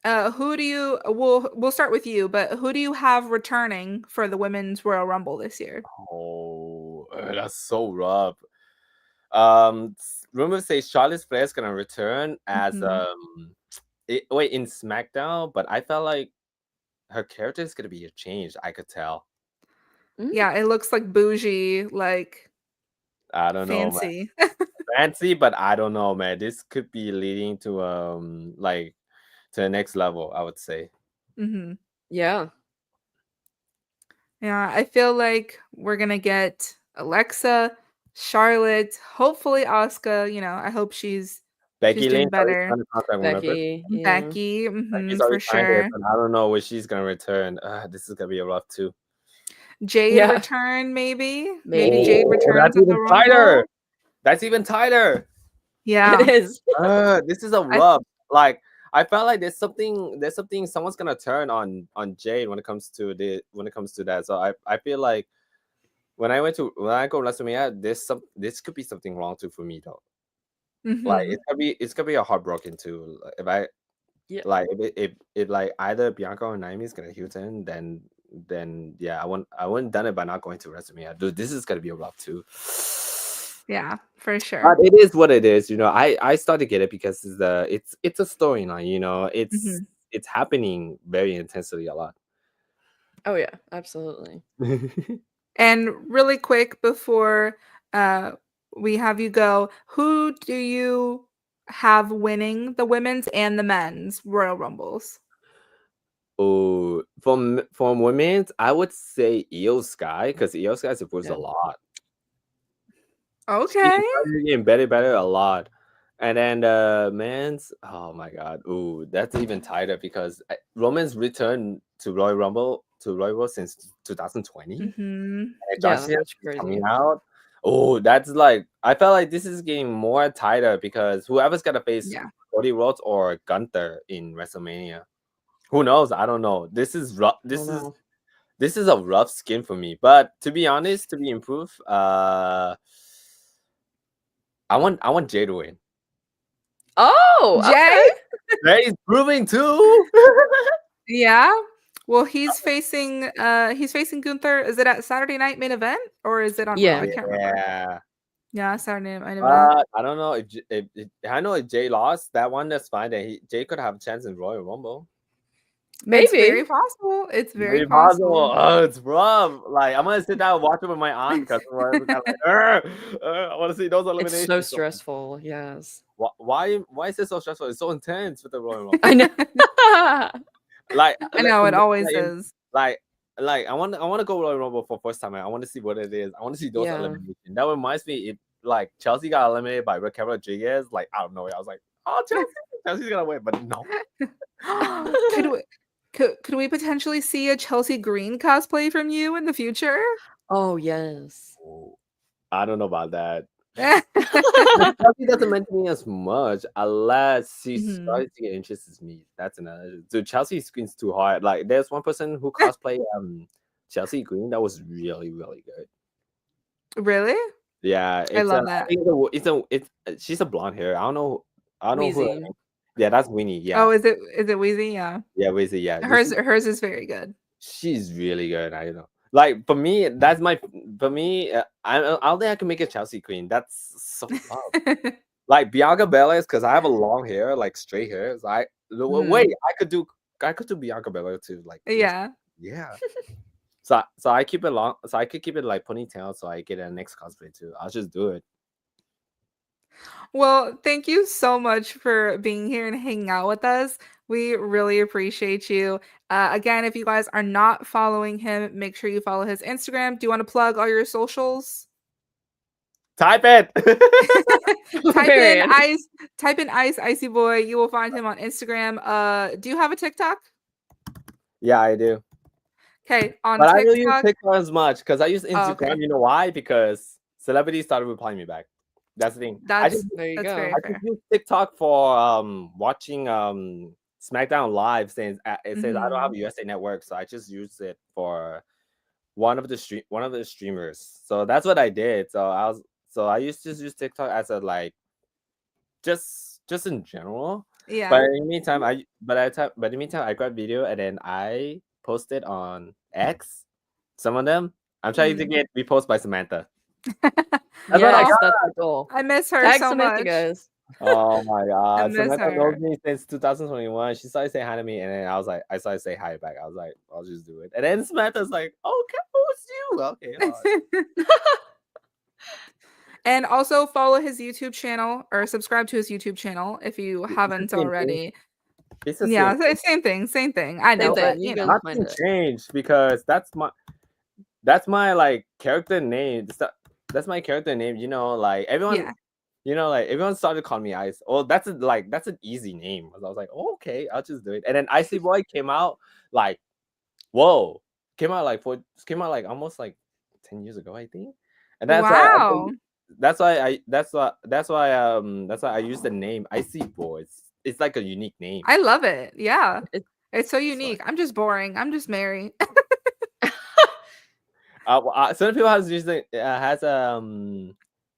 Speaker 3: Justin,
Speaker 1: who do you we'll start with you, but who do you have returning for the Women's Royal Rumble this year?
Speaker 3: oh, that's so rough. Rumor says Charlotte Flair is gonna return as
Speaker 1: Mhm.
Speaker 3: wait in SmackDown, but I felt like her character is gonna be a change. I could tell.
Speaker 2: Mm.
Speaker 1: Yeah, it looks like bougie, like
Speaker 3: I don't know, man.
Speaker 1: fancy.
Speaker 3: Fancy, but I don't know, man. This could be leading to like to the next level. I would say.
Speaker 1: Mhm.
Speaker 2: Yeah.
Speaker 1: Yeah, I feel like we're gonna get Alexa, Charlotte, hopefully Asuka. I hope she's
Speaker 3: Becky
Speaker 1: doing
Speaker 3: Lynch already
Speaker 1: better.
Speaker 3: signed a contract. Remember?
Speaker 2: Becky, yeah.
Speaker 1: Becky,
Speaker 3: Becky's
Speaker 1: for
Speaker 3: already signed it,
Speaker 1: sure.
Speaker 3: but I don't know when she's gonna return. This is gonna be a rough too.
Speaker 1: Jade
Speaker 2: Yeah,
Speaker 1: return, maybe. Maybe Jade
Speaker 2: maybe.
Speaker 3: Oh,
Speaker 1: returns
Speaker 3: that's
Speaker 1: at the
Speaker 3: even tighter.
Speaker 1: Rumble.
Speaker 3: That's even tighter.
Speaker 2: It
Speaker 1: Yeah,
Speaker 2: is.
Speaker 3: This is a
Speaker 1: I
Speaker 3: rub. Like I felt like there's something someone's gonna turn on Jade when it comes to that. So I feel like when I go WrestleMania, this could be something wrong too for me though. Like
Speaker 1: Mhm.
Speaker 3: it's gonna be a heartbroken too. If I
Speaker 2: Yeah.
Speaker 3: like if like either Bianca or Naomi is gonna Hilton, then yeah, I wouldn't done it by not going to WrestleMania. Dude, this is gonna be a rough too.
Speaker 1: Yeah, for
Speaker 3: But
Speaker 1: sure.
Speaker 3: it is what it is, you know. I started to get it because it's a storyline, you know.
Speaker 1: Mhm.
Speaker 3: It's happening very intensely a lot.
Speaker 2: Oh yeah, absolutely.
Speaker 1: And really quick before uh we have you go, who do you have winning the women's and the men's Royal Rumbles?
Speaker 3: Oh, from women's, I would say Io Sky because Io Sky supports a
Speaker 2: Yeah.
Speaker 3: lot. She's
Speaker 1: Okay.
Speaker 3: getting better a lot. And then the men's, oh my god, ooh, that's even tighter because Roman's returned to Royal Rumble since 2020,
Speaker 1: Mhm.
Speaker 3: and John
Speaker 2: Yeah,
Speaker 3: Cena
Speaker 2: that's
Speaker 3: is coming
Speaker 2: crazy.
Speaker 3: out. Oh, that's like I felt like this is getting more tighter because whoever's gonna face
Speaker 1: Yeah.
Speaker 3: Cody Rhodes or Gunther in WrestleMania, who knows? I don't know. This is rough.
Speaker 2: I don't know.
Speaker 3: This is a rough skin for me. But to be honest, to be improved, I want Jay to win.
Speaker 2: Oh,
Speaker 1: Jay?
Speaker 2: okay.
Speaker 3: Jay's proving too.
Speaker 1: Yeah. Well, he's facing Gunther. Is it at Saturday Night Main Event or is it on Raw?
Speaker 2: Yeah.
Speaker 1: I can't remember.
Speaker 3: Yeah.
Speaker 1: Yeah, Saturday Night Main Event.
Speaker 3: But I don't know if I know if Jay lost that one. That's fine. That Jay could have a chance in Royal Rumble.
Speaker 1: It's
Speaker 2: Maybe.
Speaker 1: very possible. It's very
Speaker 3: Very
Speaker 1: possible.
Speaker 3: possible. Oh, it's rough. Like I'm gonna sit down and watch it with my aunt because we're kind of like, I want to see those
Speaker 2: It's so
Speaker 3: eliminations.
Speaker 2: stressful. Yes.
Speaker 3: Why is it so stressful? It's so intense with the Royal Rumble.
Speaker 2: I know.
Speaker 3: Like,
Speaker 1: I know it always is.
Speaker 3: like, I want to go Royal Rumble for first time. I want to see what it is. I want to see those
Speaker 2: Yeah.
Speaker 3: eliminations. That reminds me, if like Chelsea got eliminated by Raquel Rodriguez, like out of nowhere, I was like, oh, Chelsea's gonna win, but no.
Speaker 1: Could we potentially see a Chelsea Green cosplay from you in the future?
Speaker 2: Oh yes.
Speaker 3: Oh, I don't know about that.
Speaker 1: Mhm.
Speaker 3: But Chelsea doesn't mention me as much unless she starts to get interested in me. That's another. Dude, Chelsea Green's too hard. Like, there's one person who cosplay Chelsea Green that was really really good.
Speaker 1: Really?
Speaker 3: Yeah,
Speaker 1: I
Speaker 3: it's
Speaker 1: love
Speaker 3: I
Speaker 1: that.
Speaker 3: think it's she's a blonde hair. I don't know who.
Speaker 2: Wheezy.
Speaker 3: Yeah, that's Winnie. Yeah,
Speaker 1: Oh, is it Wheezy? Yeah.
Speaker 3: yeah, Wizzy. Yeah,
Speaker 1: Hers is very good.
Speaker 3: she's really good. I know. Like for me, that's my for me. I don't think I can make a Chelsea Queen. That's so tough. Like Bianca Belair, because I have a long hair, like straight hair. So wait,
Speaker 1: Mhm.
Speaker 3: I could do Bianca Belair too. Like
Speaker 1: Yeah.
Speaker 3: yeah. So I keep it long. So I could keep it like ponytail. So I get a next cosplay too. I'll just do it.
Speaker 1: Well, thank you so much for being here and hanging out with us. We really appreciate you. Again, if you guys are not following him, make sure you follow his Instagram. Do you want to plug all your socials?
Speaker 3: Type it.
Speaker 1: type in
Speaker 2: Period.
Speaker 1: ice, type in icy boy. You will find him on Instagram. Do you have a TikTok?
Speaker 3: Yeah, I do.
Speaker 1: Okay, on
Speaker 3: But I don't use
Speaker 1: TikTok.
Speaker 3: TikTok as much because I use
Speaker 1: Oh,
Speaker 3: Instagram.
Speaker 1: okay.
Speaker 3: You know why? Because celebrities started replying me back. That's the thing.
Speaker 2: There you
Speaker 1: That's
Speaker 2: go.
Speaker 1: very
Speaker 3: I just
Speaker 1: fair.
Speaker 3: use TikTok for watching SmackDown Live since it says I don't have
Speaker 1: Mhm.
Speaker 3: a USA Network, so I just use it for one of the streamers. So that's what I did. So I used to use TikTok as a like just in general. But
Speaker 1: Yeah.
Speaker 3: in the meantime, I grab video and then I post it on X. Some of them I'm trying to
Speaker 1: Mhm.
Speaker 3: get reposted by Samantha. That's what I
Speaker 2: Yes,
Speaker 1: Oh,
Speaker 3: got.
Speaker 2: that's the goal.
Speaker 1: I miss her
Speaker 2: Tag
Speaker 1: so
Speaker 2: Samantha,
Speaker 1: much.
Speaker 2: guys.
Speaker 3: Oh my
Speaker 1: I
Speaker 3: god.
Speaker 1: miss
Speaker 3: Samantha knows
Speaker 1: her.
Speaker 3: me since 2021. She started saying hi to me, and then I started to say hi back. I was like, I'll just do it. And then Samantha's like, okay, who's you? Okay, all right.
Speaker 1: And also follow his YouTube channel or subscribe to his YouTube channel if you
Speaker 3: It's the
Speaker 1: haven't
Speaker 3: same thing.
Speaker 1: already.
Speaker 3: It's the same
Speaker 1: Yeah,
Speaker 3: thing.
Speaker 1: same thing, same thing. I
Speaker 2: Same
Speaker 1: know,
Speaker 2: thing.
Speaker 1: but
Speaker 2: You
Speaker 1: you
Speaker 2: guys
Speaker 1: know.
Speaker 2: will find
Speaker 3: Nothing
Speaker 2: it.
Speaker 3: changed because that's my like character name. That's my character name. You know, like everyone.
Speaker 1: Yeah.
Speaker 3: You know, like everyone started calling me Ice. Oh, that's an easy name. I was like, oh, okay, I'll just do it. And then Icy Boy came out like, whoa, came out like almost like 10 years ago, I think. And
Speaker 1: Wow.
Speaker 3: that's why I use the name Icy Boy. It's like a unique name.
Speaker 1: I love it. Yeah.
Speaker 2: It-
Speaker 1: It's so
Speaker 2: It's fun.
Speaker 1: unique. I'm just boring. I'm just Mary.
Speaker 3: Certain people has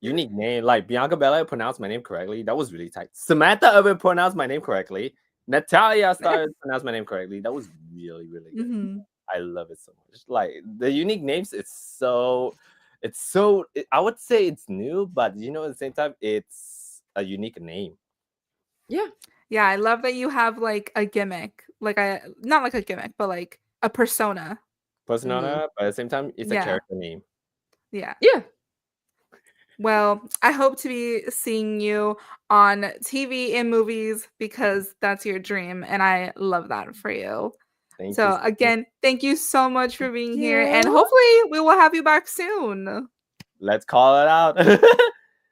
Speaker 3: unique name. Like Bianca Belair pronounced my name correctly. That was really tight. Samantha Urban pronounced my name correctly. Natalia started to pronounce my name correctly. That was really, really good.
Speaker 1: Mm-hmm.
Speaker 3: I love it so much. Like the unique names, I would say it's new, but you know, at the same time, it's a unique name.
Speaker 2: Yeah.
Speaker 1: Yeah, I love that you have like a gimmick, like not like a gimmick, but like a persona.
Speaker 3: Persona, but at the same time, it's a
Speaker 1: Yeah.
Speaker 3: character name.
Speaker 1: Yeah.
Speaker 2: Yeah.
Speaker 1: Well, I hope to be seeing you on TV and movies because that's your dream, and I love that for you.
Speaker 3: Thank you.
Speaker 1: So again, thank you so much for being here, and
Speaker 2: you.
Speaker 1: hopefully we will have you back soon.
Speaker 3: Let's call it out.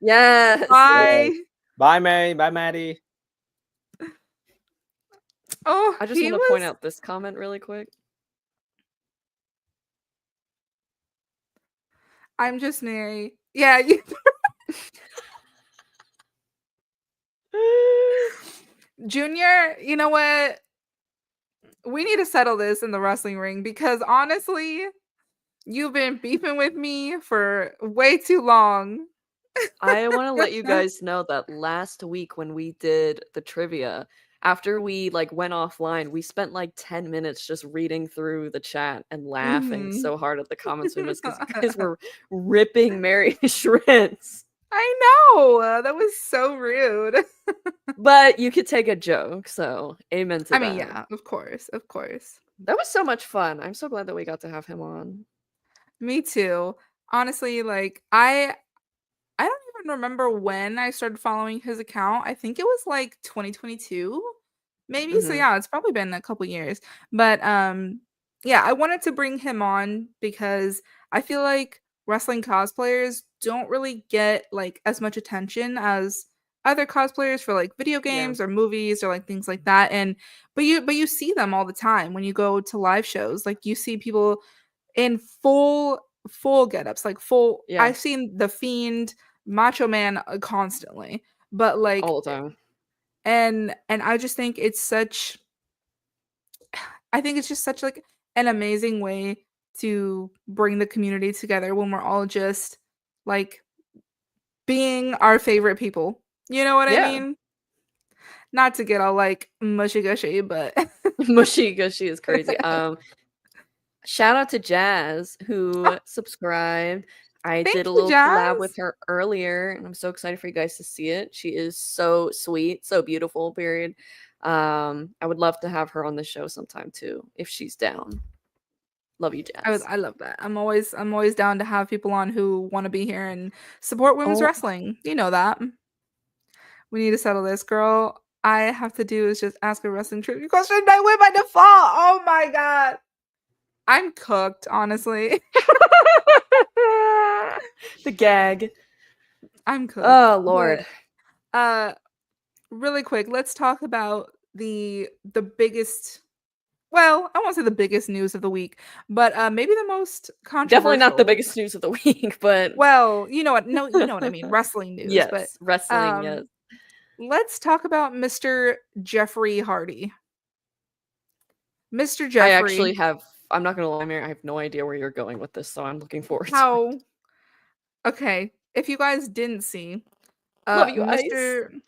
Speaker 2: Yes.
Speaker 1: Bye.
Speaker 3: Bye, Mary. Bye, Maddie.
Speaker 1: Oh,
Speaker 2: I just
Speaker 1: he
Speaker 2: want to point
Speaker 1: was.
Speaker 2: out this comment really quick.
Speaker 1: I'm just Mary. Yeah. Junior, you know what? We need to settle this in the wrestling ring because honestly, you've been beefing with me for way too long.
Speaker 2: I want to let you guys know that last week when we did the trivia, after we like went offline, we spent like 10 minutes just reading through the chat and laughing
Speaker 1: Mhm.
Speaker 2: so hard at the comments we missed because you guys were ripping Mary to shreds.
Speaker 1: I know. That was so rude.
Speaker 2: But you could take a joke, so amen to
Speaker 1: I
Speaker 2: that.
Speaker 1: mean, yeah, of course. Of course.
Speaker 2: That was so much fun. I'm so glad that we got to have him on.
Speaker 1: Me too. Honestly, like I don't even remember when I started following his account. I think it was like 2022, maybe. So
Speaker 2: Mhm.
Speaker 1: yeah, it's probably been a couple years. But yeah, I wanted to bring him on because I feel like wrestling cosplayers don't really get like as much attention as other cosplayers for like video
Speaker 2: Yeah.
Speaker 1: games or movies or like things like that. And but you see them all the time when you go to live shows. Like you see people in full get-ups, like full
Speaker 2: Yeah.
Speaker 1: I've seen The Fiend, Macho Man constantly, but like
Speaker 2: All the time.
Speaker 1: and I just think I think it's just such like an amazing way to bring the community together when we're all just like being our favorite people. You know what I
Speaker 2: Yeah.
Speaker 1: mean? Not to get all like mushy gushy, but
Speaker 2: Mushy gushy is crazy. Shout out to Jazz who subscribed. I
Speaker 1: thank
Speaker 2: did a
Speaker 1: you,
Speaker 2: little collab with
Speaker 1: Jazz.
Speaker 2: her earlier, and I'm so excited for you guys to see it. She is so sweet, so beautiful, period. I would love to have her on the show sometime too, if she's down. Love you, Jazz.
Speaker 1: I love that. I'm always down to have people on who want to be here and support women's
Speaker 2: Oh,
Speaker 1: wrestling. You know that. We need to settle this, girl. I have to do is just ask a wrestling trivia question and I win by default. Oh my god. I'm cooked, honestly.
Speaker 2: the gag.
Speaker 1: I'm cooked.
Speaker 2: Oh Lord.
Speaker 1: But, really quick, let's talk about the biggest, well, I won't say the biggest news of the week, but maybe the most controversial.
Speaker 2: Definitely not the biggest news of the week, but
Speaker 1: well, you know what? No, you know what I mean. Wrestling news.
Speaker 2: yes,
Speaker 1: But
Speaker 2: wrestling, yes.
Speaker 1: let's talk about Mr. Jeffrey Hardy. Mr.
Speaker 2: I
Speaker 1: Jeffrey.
Speaker 2: actually have. I'm not gonna lie, Mary. I have no idea where you're going with this, so I'm looking forward to it.
Speaker 1: How? Okay, if you guys didn't see,
Speaker 2: Love you,
Speaker 1: Mr.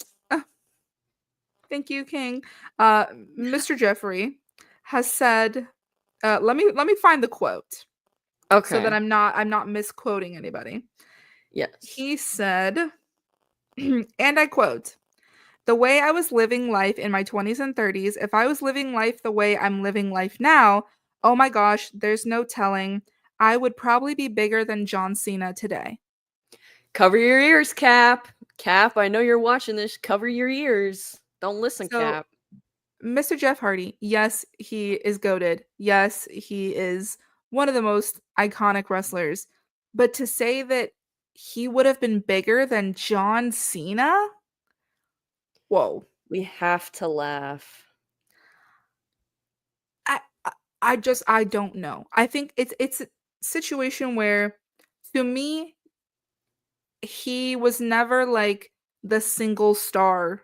Speaker 1: Thank you, King. Mr. Jeffrey has said. Let me find the quote.
Speaker 2: Okay.
Speaker 1: So that I'm not misquoting anybody.
Speaker 2: Yes.
Speaker 1: He said, and I quote, "The way I was living life in my 20s and 30s, if I was living life the way I'm living life now, oh my gosh, there's no telling. I would probably be bigger than John Cena today."
Speaker 2: Cover your ears, Cap. Cap, I know you're watching this. Cover your ears. Don't listen,
Speaker 1: So,
Speaker 2: Cap.
Speaker 1: Mr. Jeff Hardy, yes, he is goated. Yes, he is one of the most iconic wrestlers. But to say that he would have been bigger than John Cena? Whoa.
Speaker 2: We have to laugh.
Speaker 1: I don't know. I think it's a situation where to me he was never like the single star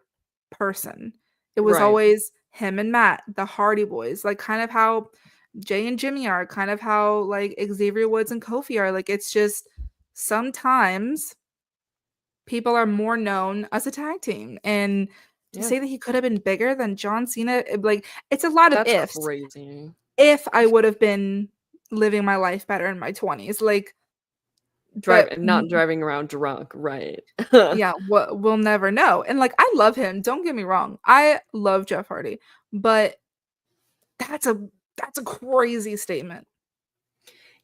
Speaker 1: person. It was
Speaker 2: Right.
Speaker 1: always him and Matt, the Hardy Boys, like kind of how Jay and Jimmy are, kind of how like Xavier Woods and Kofi are. Like it's just sometimes people are more known as a tag team. And to
Speaker 2: Yeah.
Speaker 1: say that he could have been bigger than John Cena, like, it's a lot of
Speaker 2: That's
Speaker 1: ifs.
Speaker 2: crazy.
Speaker 1: If I would have been living my life better in my 20s, like, but
Speaker 2: Not driving around drunk, right.
Speaker 1: yeah, we'll never know. And like, I love him, don't get me wrong. I love Jeff Hardy, but that's a crazy statement.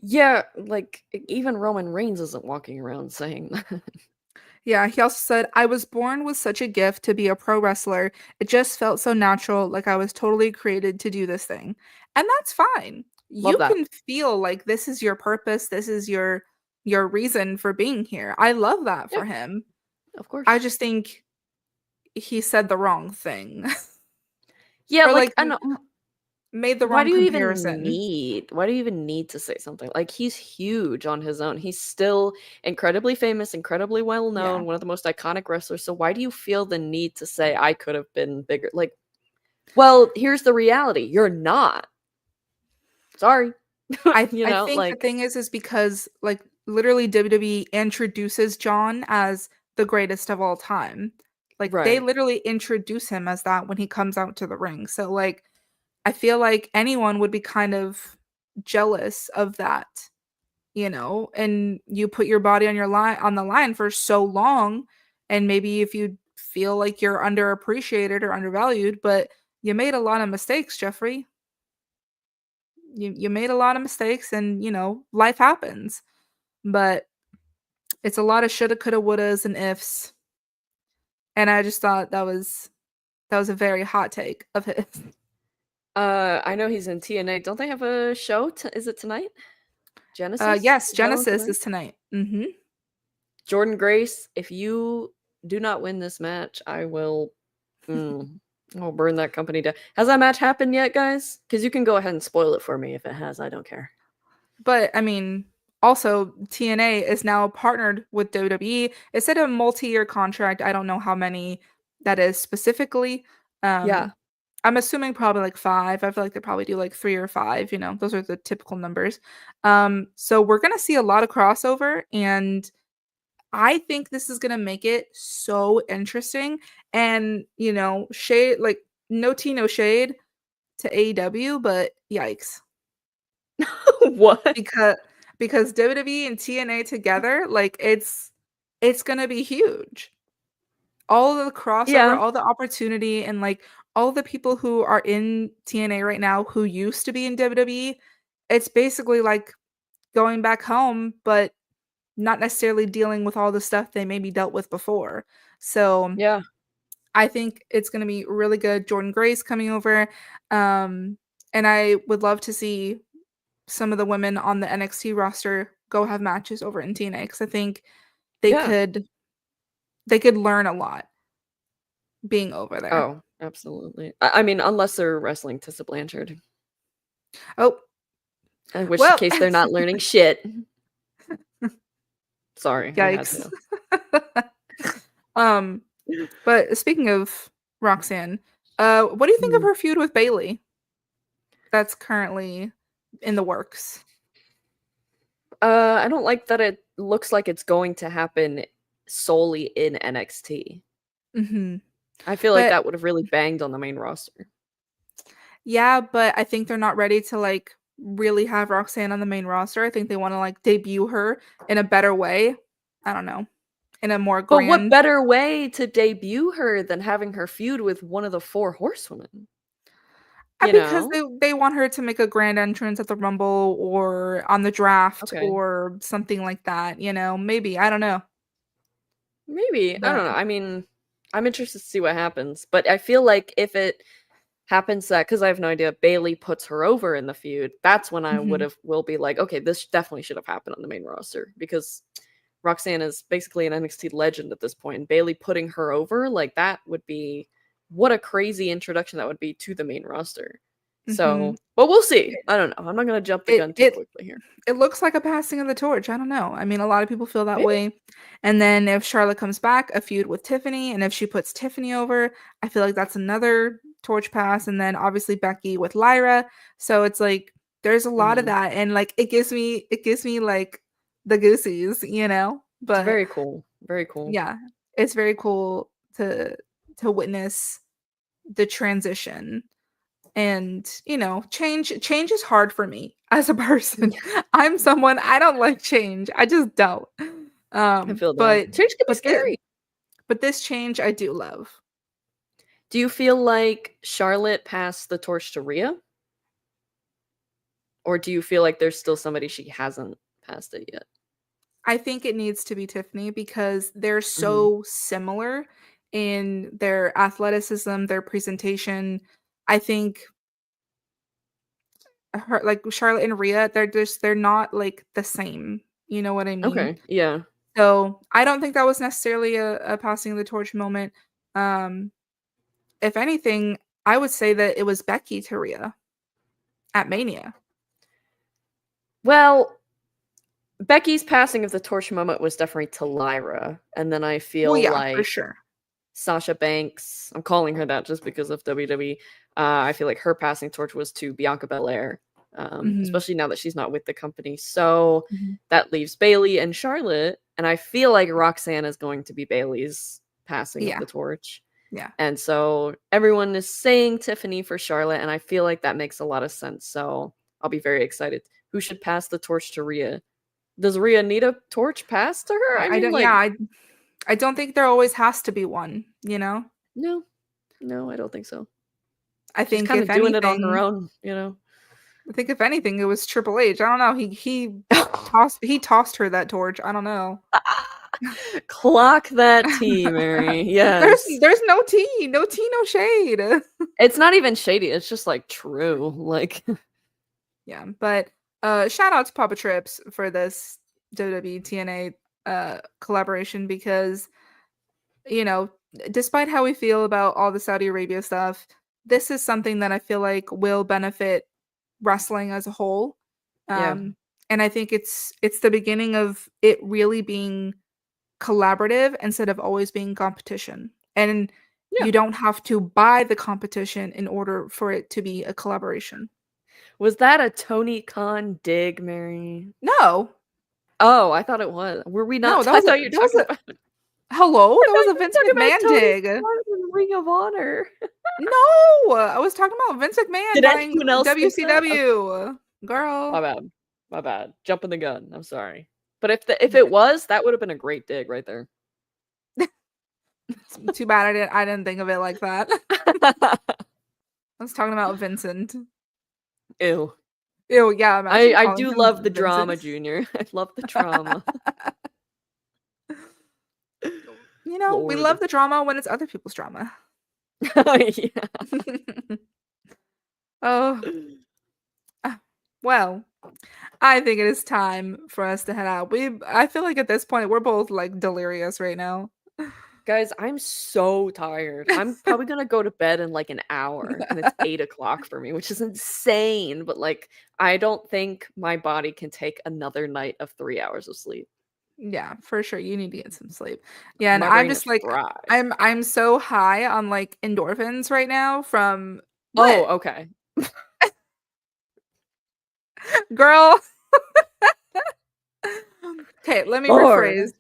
Speaker 2: Yeah, like, even Roman Reigns isn't walking around saying that.
Speaker 1: Yeah, he also said, I was born with such a gift to be a pro wrestler. It just felt so natural, like I was totally created to do this thing. And that's fine.
Speaker 2: Love
Speaker 1: You
Speaker 2: that.
Speaker 1: can feel like this is your purpose, this is your reason for being here. I love that
Speaker 2: Yeah,
Speaker 1: for him.
Speaker 2: of course.
Speaker 1: I just think he said the wrong thing.
Speaker 2: Yeah,
Speaker 1: Or
Speaker 2: like,
Speaker 1: like
Speaker 2: I know
Speaker 1: made the wrong comparison.
Speaker 2: why do you even need to say something? Like, he's huge on his own. He's still incredibly famous, incredibly well
Speaker 1: Yeah.
Speaker 2: known, one of the most iconic wrestlers. So why do you feel the need to say I could have been bigger? Like, well, here's the reality. You're not. Sorry.
Speaker 1: I
Speaker 2: You
Speaker 1: I
Speaker 2: know,
Speaker 1: think the
Speaker 2: like,
Speaker 1: thing is because like literally WWE introduces John as the greatest of all time. Like they
Speaker 2: right.
Speaker 1: literally introduce him as that when he comes out to the ring. So like I feel like anyone would be kind of jealous of that, you know, and you put your body on your line on the line for so long, and maybe if you feel like you're underappreciated or undervalued, but you made a lot of mistakes, Jeffrey. You made a lot of mistakes, and you know, life happens. But it's a lot of shoulda, coulda, wouldas, and ifs. And I just thought that was a very hot take of his.
Speaker 2: I know he's in TNA. Don't they have a show? Is it tonight? Genesis?
Speaker 1: Yes,
Speaker 2: Is that on
Speaker 1: Genesis
Speaker 2: tonight?
Speaker 1: is tonight. Mhm.
Speaker 2: Jordan Grace, if you do not win this match, I will I'll burn that company down. Has that match happened yet, guys? Because you can go ahead and spoil it for me if it has. I don't care.
Speaker 1: But I mean, also TNA is now partnered with WWE. It said a multi-year contract. I don't know how many that is specifically.
Speaker 2: Yeah.
Speaker 1: I'm assuming probably like 5. I feel like they probably do like 3 or 5, you know. Those are the typical numbers. So we're going to see a lot of crossover, and I think this is going to make it so interesting. And, you know, shade like no tea no shade to AEW, but yikes.
Speaker 2: What?
Speaker 1: Because WWE and TNA together, like it's gonna be huge. All of the crossover,
Speaker 2: Yeah.
Speaker 1: all the opportunity, and like all the people who are in TNA right now who used to be in WWE, it's basically like going back home, but not necessarily dealing with all the stuff they maybe dealt with before. So
Speaker 2: Yeah.
Speaker 1: I think it's gonna be really good. Jordan Grace coming over. And I would love to see some of the women on the NXT roster go have matches over in TNA because I think they
Speaker 2: Yeah.
Speaker 1: could learn a lot being over there.
Speaker 2: Oh, absolutely. I mean, unless they're wrestling Tessa Blanchard,
Speaker 1: Oh,
Speaker 2: in which
Speaker 1: well,
Speaker 2: case they're not learning shit. Sorry, I had
Speaker 1: yikes.
Speaker 2: to.
Speaker 1: um, but speaking of Roxanne, what do you think of
Speaker 2: Mhm.
Speaker 1: her feud with Bailey? That's currently in the works.
Speaker 2: I don't like that it looks like it's going to happen solely in NXT.
Speaker 1: Hmm.
Speaker 2: I feel like
Speaker 1: But
Speaker 2: that would have really banged on the main roster.
Speaker 1: yeah, but I think they're not ready to like really have Roxanne on the main roster. I think they want to like debut her in a better way. I don't know, in a more
Speaker 2: But what
Speaker 1: grand.
Speaker 2: better way to debut her than having her feud with one of the 4 horsewomen? You
Speaker 1: Because
Speaker 2: know?
Speaker 1: they want her to make a grand entrance at the Rumble or on the draft
Speaker 2: Okay.
Speaker 1: or something like that, you know? Maybe, I don't know.
Speaker 2: Maybe. I
Speaker 1: But
Speaker 2: don't know. I mean, I'm interested to see what happens. But I feel like if it happens that, because I have no idea, Bailey puts her over in the feud, that's when I
Speaker 1: mhm.
Speaker 2: will be like, okay, this definitely should have happened on the main roster. Because Roxanne is basically an NXT legend at this point. And Bailey putting her over, like, that would be what a crazy introduction that would be to the main roster.
Speaker 1: Mhm.
Speaker 2: So, but we'll see. I don't know. I'm not gonna jump the
Speaker 1: It
Speaker 2: gun too
Speaker 1: it
Speaker 2: quickly here.
Speaker 1: it looks like a passing of the torch. I don't know. I mean, a lot of people feel that
Speaker 2: Maybe.
Speaker 1: way. And then if Charlotte comes back, a feud with Tiffany, and if she puts Tiffany over, I feel like that's another torch pass. And then obviously Becky with Lyra. So it's like there's a lot of
Speaker 2: Mhm.
Speaker 1: that, and like it gives me like the goosies, you know.
Speaker 2: It's
Speaker 1: But
Speaker 2: very cool. Very cool.
Speaker 1: yeah, it's very cool to witness the transition. And change is hard for me as a person. I'm someone, I don't like change. I just don't.
Speaker 2: I feel that.
Speaker 1: But
Speaker 2: Change can be
Speaker 1: but
Speaker 2: scary.
Speaker 1: but this change I do love.
Speaker 2: Do you feel like Charlotte passed the torch to Rhea? Or do you feel like there's still somebody she hasn't passed it yet?
Speaker 1: I think it needs to be Tiffany because they're
Speaker 2: Mhm.
Speaker 1: so similar in their athleticism, their presentation. I think her, like Charlotte and Rhea, they're not like the same. You know what I mean?
Speaker 2: Okay, yeah.
Speaker 1: So I don't think that was necessarily a passing of the torch moment. Um, if anything, I would say that it was Becky to Rhea at Mania.
Speaker 2: Well, Becky's passing of the torch moment was definitely to Lyra, and then I
Speaker 1: Well,
Speaker 2: feel
Speaker 1: yeah, for
Speaker 2: like
Speaker 1: sure.
Speaker 2: Sasha Banks, I'm calling her that just because of WWE. I feel like her passing torch was to Bianca Belair,
Speaker 1: Mhm.
Speaker 2: especially now that she's not with the company. So
Speaker 1: Mhm.
Speaker 2: that leaves Bailey and Charlotte, and I feel like Roxanne is going to be Bailey's passing of
Speaker 1: Yeah.
Speaker 2: the torch.
Speaker 1: Yeah.
Speaker 2: And so everyone is saying Tiffany for Charlotte, and I feel like that makes a lot of sense. So I'll be very excited. Who should pass the torch to Rhea? Does Rhea need a torch passed to her? I
Speaker 1: I
Speaker 2: mean,
Speaker 1: don't.
Speaker 2: like,
Speaker 1: Yeah, I don't think there always has to be one.
Speaker 2: no, I don't think so.
Speaker 1: I
Speaker 2: She's
Speaker 1: think
Speaker 2: kind
Speaker 1: if
Speaker 2: of doing it on her
Speaker 1: anything,
Speaker 2: own, you know.
Speaker 1: I think if anything, it was Triple H. I don't know. He tossed her that torch. I don't know.
Speaker 2: Clock that tea, Mary. Yes.
Speaker 1: There's no tea, no shade.
Speaker 2: It's not even shady. It's just like true. Like,
Speaker 1: Yeah, but shout out to Papa Trips for this WWE TNA collaboration because despite how we feel about all the Saudi Arabia stuff, this is something that I feel like will benefit wrestling as a whole.
Speaker 2: yeah.
Speaker 1: And I think it's the beginning of it really being collaborative instead of always being competition. And
Speaker 2: Yeah.
Speaker 1: you don't have to buy the competition in order for it to be a collaboration.
Speaker 2: Was that a Tony Khan dig, Mary?
Speaker 1: No.
Speaker 2: Oh, I thought it was. Were we
Speaker 1: No,
Speaker 2: not?
Speaker 1: that
Speaker 2: I
Speaker 1: was
Speaker 2: thought you were talking about.
Speaker 1: hello?
Speaker 2: I
Speaker 1: That was
Speaker 2: thought
Speaker 1: a
Speaker 2: you
Speaker 1: Vince
Speaker 2: were talking about
Speaker 1: McMahon
Speaker 2: Tony
Speaker 1: dig.
Speaker 2: Khan in Ring of Honor.
Speaker 1: No, I was talking about Vince McMahon
Speaker 2: Did
Speaker 1: buying
Speaker 2: anyone else think that? Okay.
Speaker 1: WCW. Girl.
Speaker 2: My bad. Jumping the gun. I'm sorry. But if it was, that would have been a great dig right there.
Speaker 1: Too bad I didn't think of it like that. I was talking about Vincent.
Speaker 2: Ew.
Speaker 1: Ew, yeah,
Speaker 2: I do love the drama, Junior. I love the drama.
Speaker 1: We love the drama when it's other people's drama.
Speaker 2: Yeah.
Speaker 1: Oh. Well, I think it is time for us to head out. I feel like at this point we're both like delirious right now.
Speaker 2: Guys, I'm so tired. I'm probably gonna go to bed in like an hour, and it's 8 o'clock for me, which is insane. But like, I don't think my body can take another night of 3 hours of sleep.
Speaker 1: Yeah, for sure. You need to get some sleep. Yeah, and
Speaker 2: My
Speaker 1: I'm
Speaker 2: brain
Speaker 1: just
Speaker 2: is
Speaker 1: like
Speaker 2: fried.
Speaker 1: I'm so high on like endorphins right now from
Speaker 2: Oh, okay.
Speaker 1: girl. Okay, let me
Speaker 2: Lord.
Speaker 1: rephrase.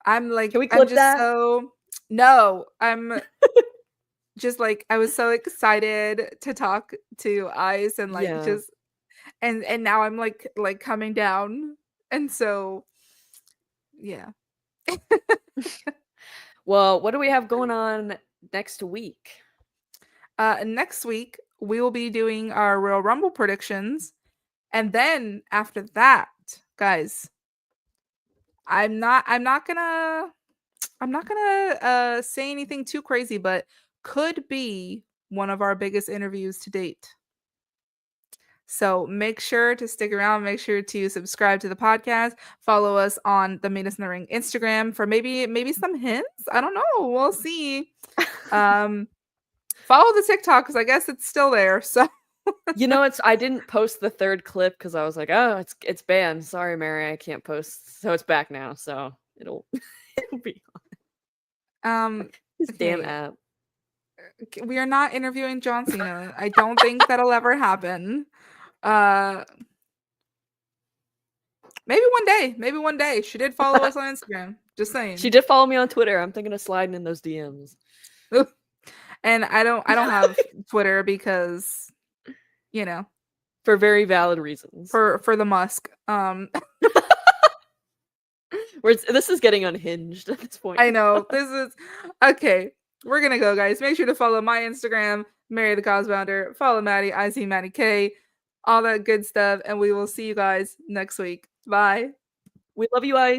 Speaker 1: I'm like
Speaker 2: Can we
Speaker 1: I'm
Speaker 2: clip
Speaker 1: just
Speaker 2: that?
Speaker 1: so no, I'm just like I was so excited to talk to Ice and like
Speaker 2: Yeah.
Speaker 1: just and now I'm like coming down. And so yeah.
Speaker 2: Well, what do we have going on next week?
Speaker 1: Next week we will be doing our Royal Rumble predictions. And then after that, guys, I'm not gonna say anything too crazy, but could be one of our biggest interviews to date. So make sure to stick around. Make sure to subscribe to the podcast. Follow us on the Meet Us in the Ring Instagram for maybe some hints. I don't know. We'll see. Follow the TikTok because I guess it's still there. So
Speaker 2: I didn't post the third clip because I was like, oh, it's banned. Sorry, Mary, I can't post. So it's back now. So it'll be on. This damn app.
Speaker 1: We are not interviewing John Cena. I don't think that'll ever happen. Maybe one day. She did follow us on Instagram. Just saying.
Speaker 2: She did follow me on Twitter. I'm thinking of sliding in those DMs.
Speaker 1: And I don't have Twitter because, you know,
Speaker 2: for very valid reasons.
Speaker 1: For the Musk.
Speaker 2: This is getting unhinged at this point.
Speaker 1: I know. This is okay. We're gonna go, guys. Make sure to follow my Instagram, Mary the Cosbounder. Follow Maddie, I see Maddie K. All that good stuff, and we will see you guys next week. Bye.
Speaker 2: We love you, Ice.